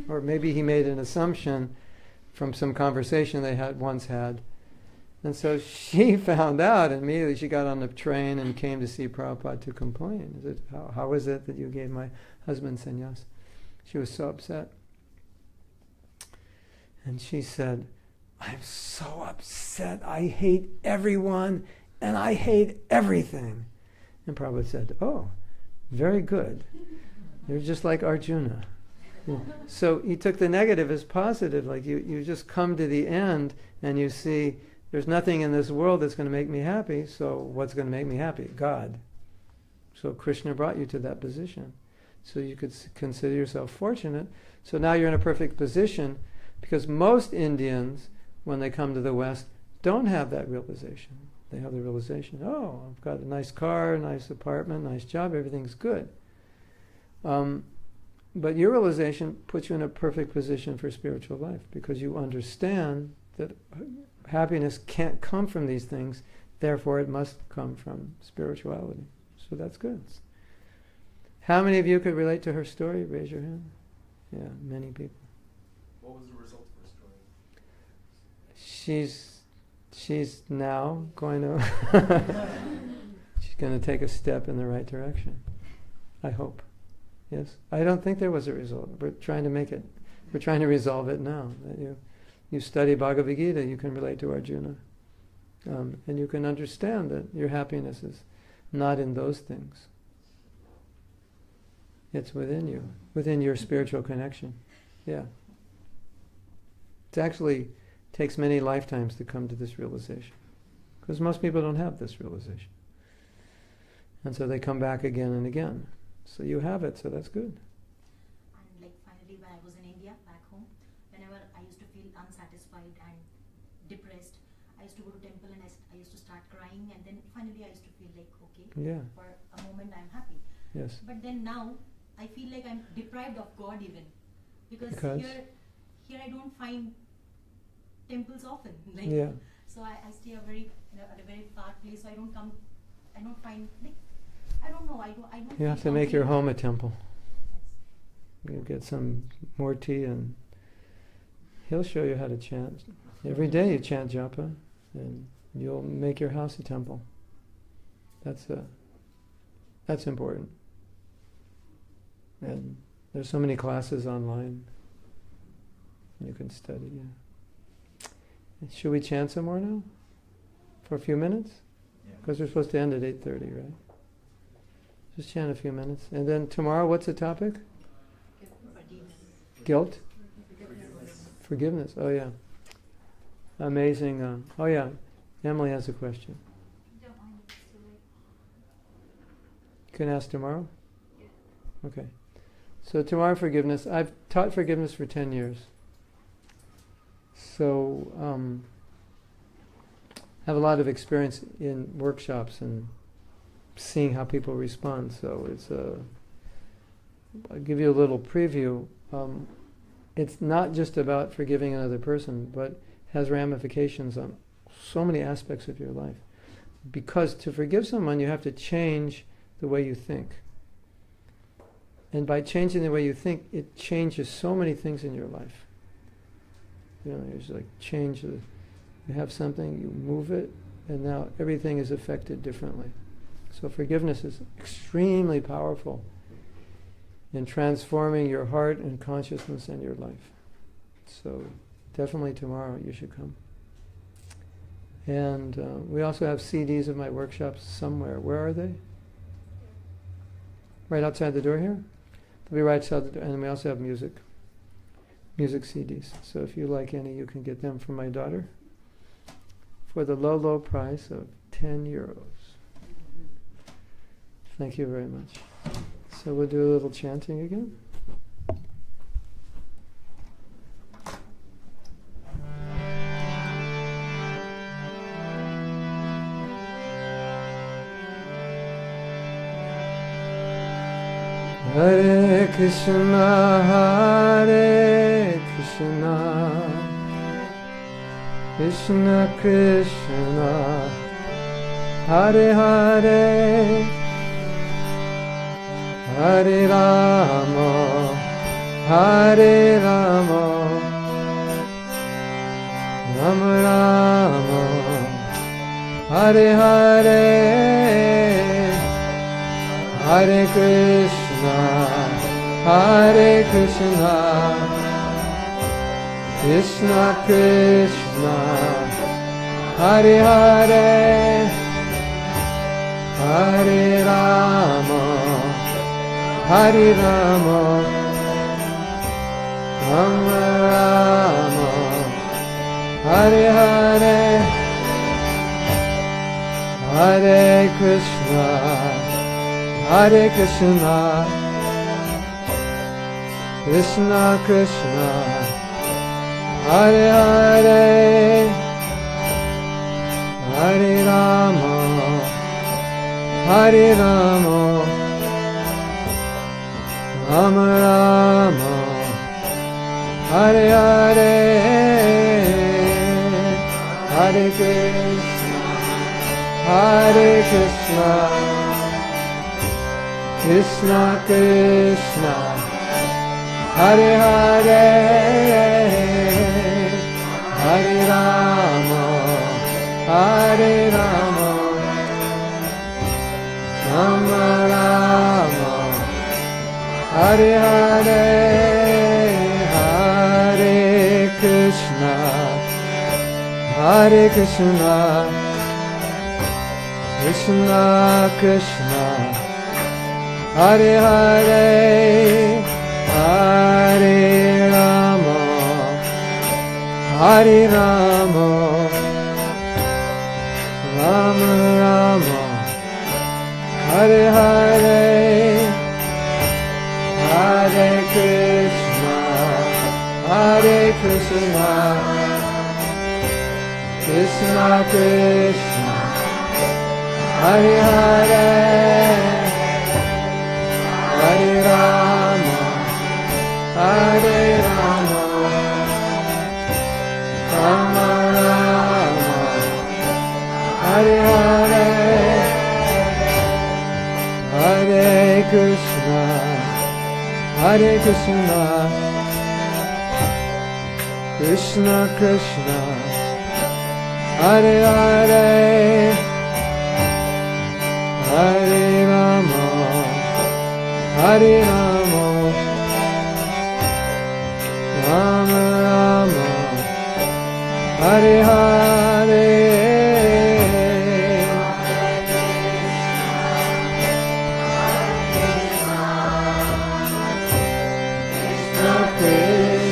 Or maybe he made an assumption from some conversation they once had. And so she found out, and immediately she got on the train and came to see Prabhupada to complain. How is it that you gave my husband sannyas? She was so upset. And she said, I'm so upset. I hate everyone and I hate everything. And Prabhupada said, oh, very good. You're just like Arjuna. Yeah. So he took the negative as positive, like you just come to the end and you see there's nothing in this world that's going to make me happy, so what's going to make me happy? God. So Krishna brought you to that position. So you could consider yourself fortunate. So now you're in a perfect position, because most Indians, when they come to the West, don't have that realization. They have the realization, oh, I've got a nice car, nice apartment, nice job, everything's good. But your realization puts you in a perfect position for spiritual life, because you understand that happiness can't come from these things, therefore it must come from spirituality. So that's good. How many of you could relate to her story? Raise your hand. Yeah, many people. What was the result of her story? She's now going to she's going to take a step in the right direction. I hope. Yes. I don't think there was a result. We're trying to make it. We're trying to resolve it now. That you study Bhagavad Gita, you can relate to Arjuna, and you can understand that your happiness is not in those things. It's within you, within your spiritual connection. Yeah. It actually takes many lifetimes to come to this realization, because most people don't have this realization, and so they come back again and again. So you have it, so that's good. And like finally, when I was in India, back home, whenever I used to feel unsatisfied and depressed, I used to go to temple and I used to start crying, and then finally I used to feel like, okay, Yeah. for a moment I'm happy. Yes. But then now I feel like I'm deprived of God even, because here I don't find temples often. Like, Yeah. so I stay at a very far place, so I don't find, like, I don't know, I don't You have to feel make your complete. home a temple. Yes. You get some Murti, and he'll show you how to chant. Every day you chant japa, and you'll make your house a temple. That's important. And there's so many classes online you can study. Yeah. Should we chant some more now? For a few minutes? Because we're supposed to end at 8:30, right? Just chant a few minutes. And then tomorrow, what's the topic? Guilt? Forgiveness. Oh, yeah. Amazing. Oh, yeah. Emily has a question. Don't mind if it's too late. You can ask tomorrow? Okay. So tomorrow, forgiveness. I've taught forgiveness for 10 years. So I have a lot of experience in workshops and seeing how people respond. So I'll give you a little preview. It's not just about forgiving another person, but has ramifications on so many aspects of your life. Because to forgive someone, you have to change the way you think. And by changing the way you think, it changes so many things in your life. You know, it's like you have something, you move it, and now everything is affected differently. So forgiveness is extremely powerful in transforming your heart and consciousness and your life. So definitely tomorrow you should come. And we also have CDs of my workshops somewhere. Where are they? Right outside the door here? They'll be right outside the door. And we also have music CDs. So if you like any, you can get them from my daughter for the low, low price of 10 euros. Thank you very much. So we'll do a little chanting again. Hare Krishna, Hare Krishna, Krishna Krishna, Hare Hare, Hare Rama, Hare Rama, Rama Rama, Hare Hare, Hare Krishna, Hare Krishna, Krishna Krishna, Hare Hare, Hare Rama, Hare Rama, Rama Rama, Hare Hare, Hare Krishna, Hare Krishna, Krishna Krishna, Hare Hare, Hare Rama, Hare Rama, Rama Rama, Hare Hare, Hare Krishna, Hare Krishna, Krishna Krishna, Hare Hare, Hare Rama, Hare Rama, Rama Rama, Hare Hare, Hare Krishna, Hare Krishna, Krishna Krishna, Hare Hare, Hare Rama, Hare Rama, Rama Rama, Hare Hare, Hare Krishna, Hare Krishna, Krishna Krishna, Hare Hare, Hare Rama, Hare Rama, Rama Rama, Hare Hare, Hare Krishna, Hare Krishna, Krishna Krishna, Hare Hare, Hare Rama, Hare Rama, Rama Rama, Hare Hare, Krishna Krishna,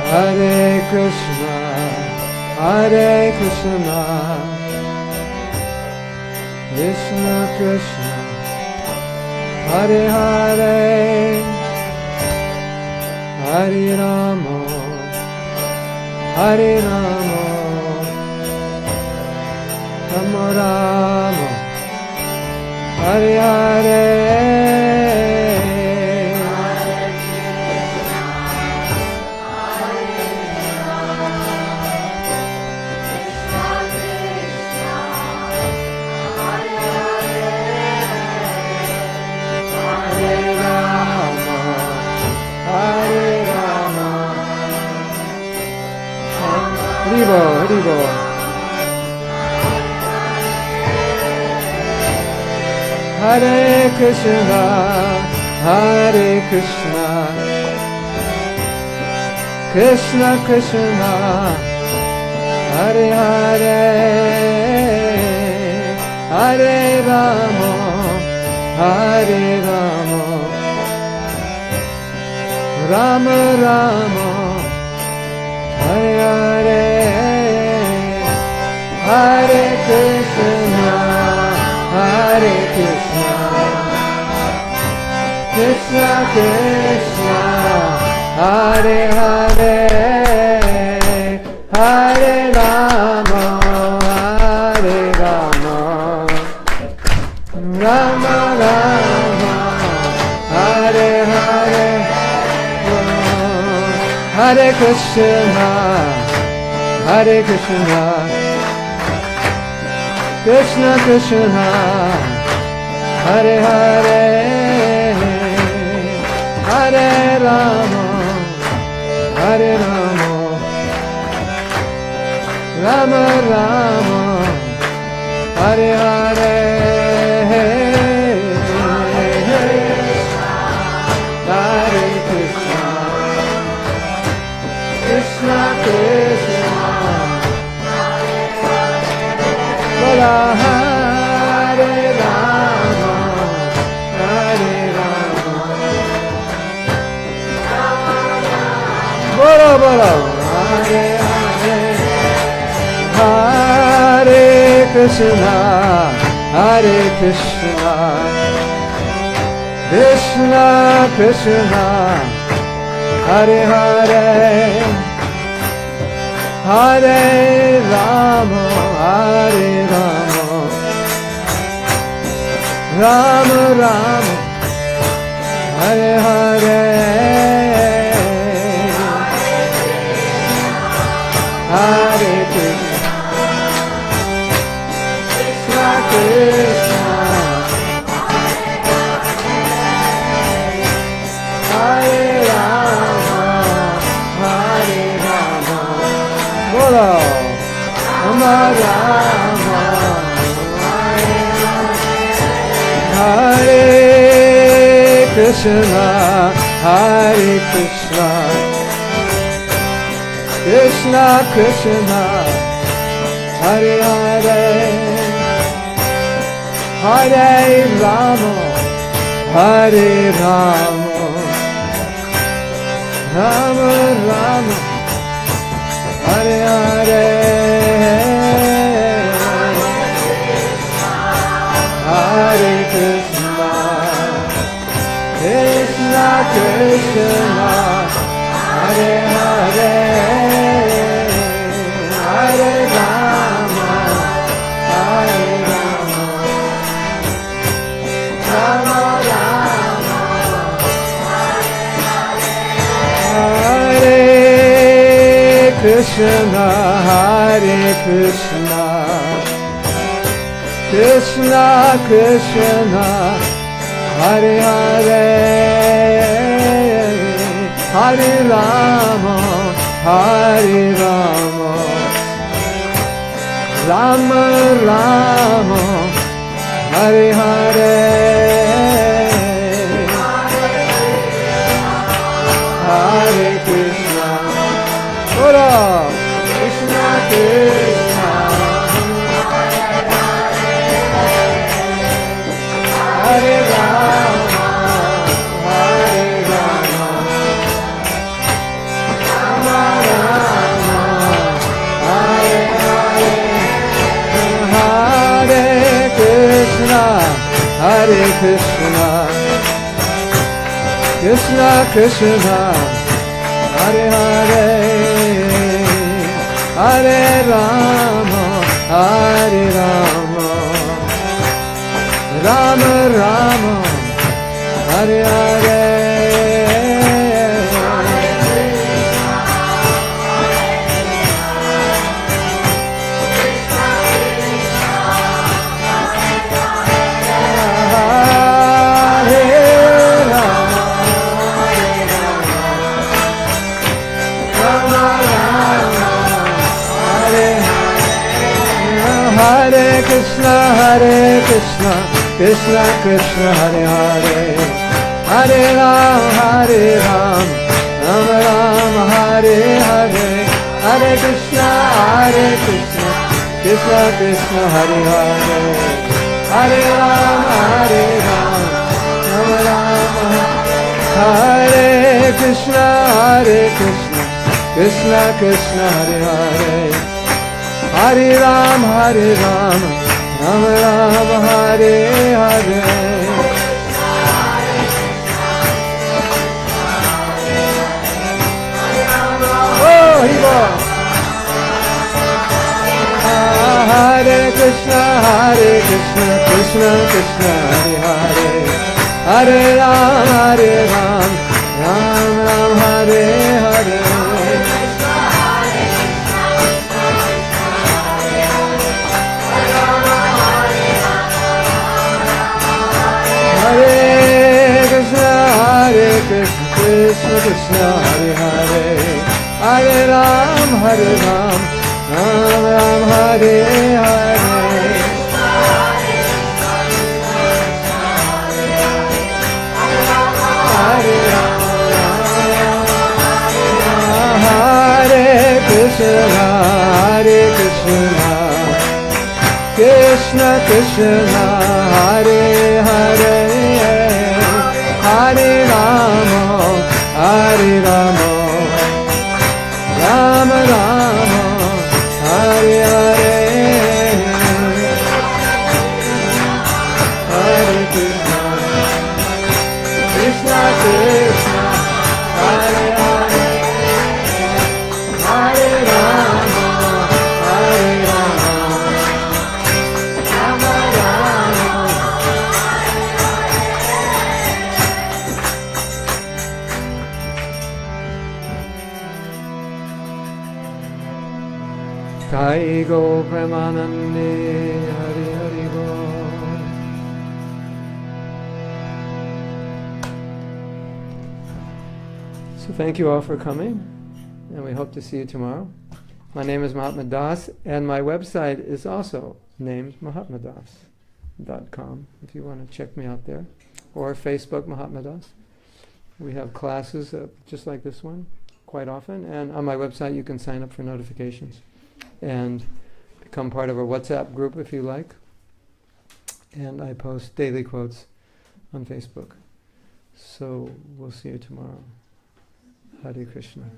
Hare Krishna, Hare Krishna, Krishna Krishna, Hare Hare, Hare Rama, Hare Rama, Rama Rama, Hare Hare, Haribo, Haribo. Hare Krishna, Hare Krishna, Krishna Krishna, Hare Hare, Hare Rama, Hare Rama, Rama Rama, Hare Hare, Hare Krishna, Hare Krishna, Krishna Krishna, Hare Hare, Hare Rama, Hare Rama, Rama Rama, Hare Hare, Hare Krishna, Hare Krishna, Krishna Krishna, Hare Hare, Hare Rama, Hare Rama, Rama Rama, Hare Hare, Hare Krishna, Krishna Krishna, Bola Hare Rama, Hare Rama, Bola Bola Hare Hare, Hare Krishna, Hare Krishna, Krishna Krishna, Hare Hare, Hare Rama, Hare Rama, Rama Rama, Hare Hare, Hare Krishna, Krishna Krishna, Hare Rama, Hare Rama, Bolo, Rama Rama, Hare Krishna, Hare Krishna, Krishna Krishna, Hare Hare, Hare Rama, Hare Rama, Rama Rama, Hare Hare, Hare Krishna, Krishna Krishna, Hare Hare, Hare Rama, Hare Rama, Rama Rama, Hare Krishna, Hare Krishna, Krishna Krishna, Hare Hare, Hare Rama, Hare Rama, Rama Rama, Hare Hare, Hare Krishna, Bolo, Krishna Krishna, Hare Rama, Hare Rama, Rama Rama, Hare Hare, Hare Krishna, Hare Krishna, Krishna Krishna, Hare Hare, Hare Rama, Hare Rama, Rama Rama, Hare Hare, Hare Krishna, Hare Krishna, Krishna Krishna, Hare Hare, Hare Ram, Hare Ram, Ram Ram, Hare Hare, Hare Krishna, Hare Krishna, Krishna Krishna, Hare Hare, Hare Ram, Hare Ram, Ram Ram, Hare Krishna, Hare Krishna, Krishna Krishna, Hare Hare, Hare Ram, Hare Ram, Ram Ram, Hare Hare. Oh, Hiva! Hare Krishna, Hare Krishna, Krishna Krishna, Hare Hare, Hare Ram, Hare Ram, Ram Ram, Hare Hare. Hare Krishna, Hare Krishna, Krishna Krishna, Hare Hare, Hare Ram, Hare Ram, Ram Ram, Hare Hare. Hare Krishna, Hare Krishna, Krishna Krishna, Hare Hare, Hare Rama, Hare Rama, Rama Rama, Hare Hare, Hare Krishna, Krishna Krishna, Hare Hare, Hare Rama, Sai Go Premanande Hari Hari Bol. So thank you all for coming, and we hope to see you tomorrow. My name is Mahatma Das, and my website is also named mahatmadas.com, if you want to check me out there, or Facebook Mahatma Das. We have classes just like this one quite often, and on my website you can sign up for notifications and become part of our WhatsApp group if you like. And I post daily quotes on Facebook. So we'll see you tomorrow. Hare Krishna.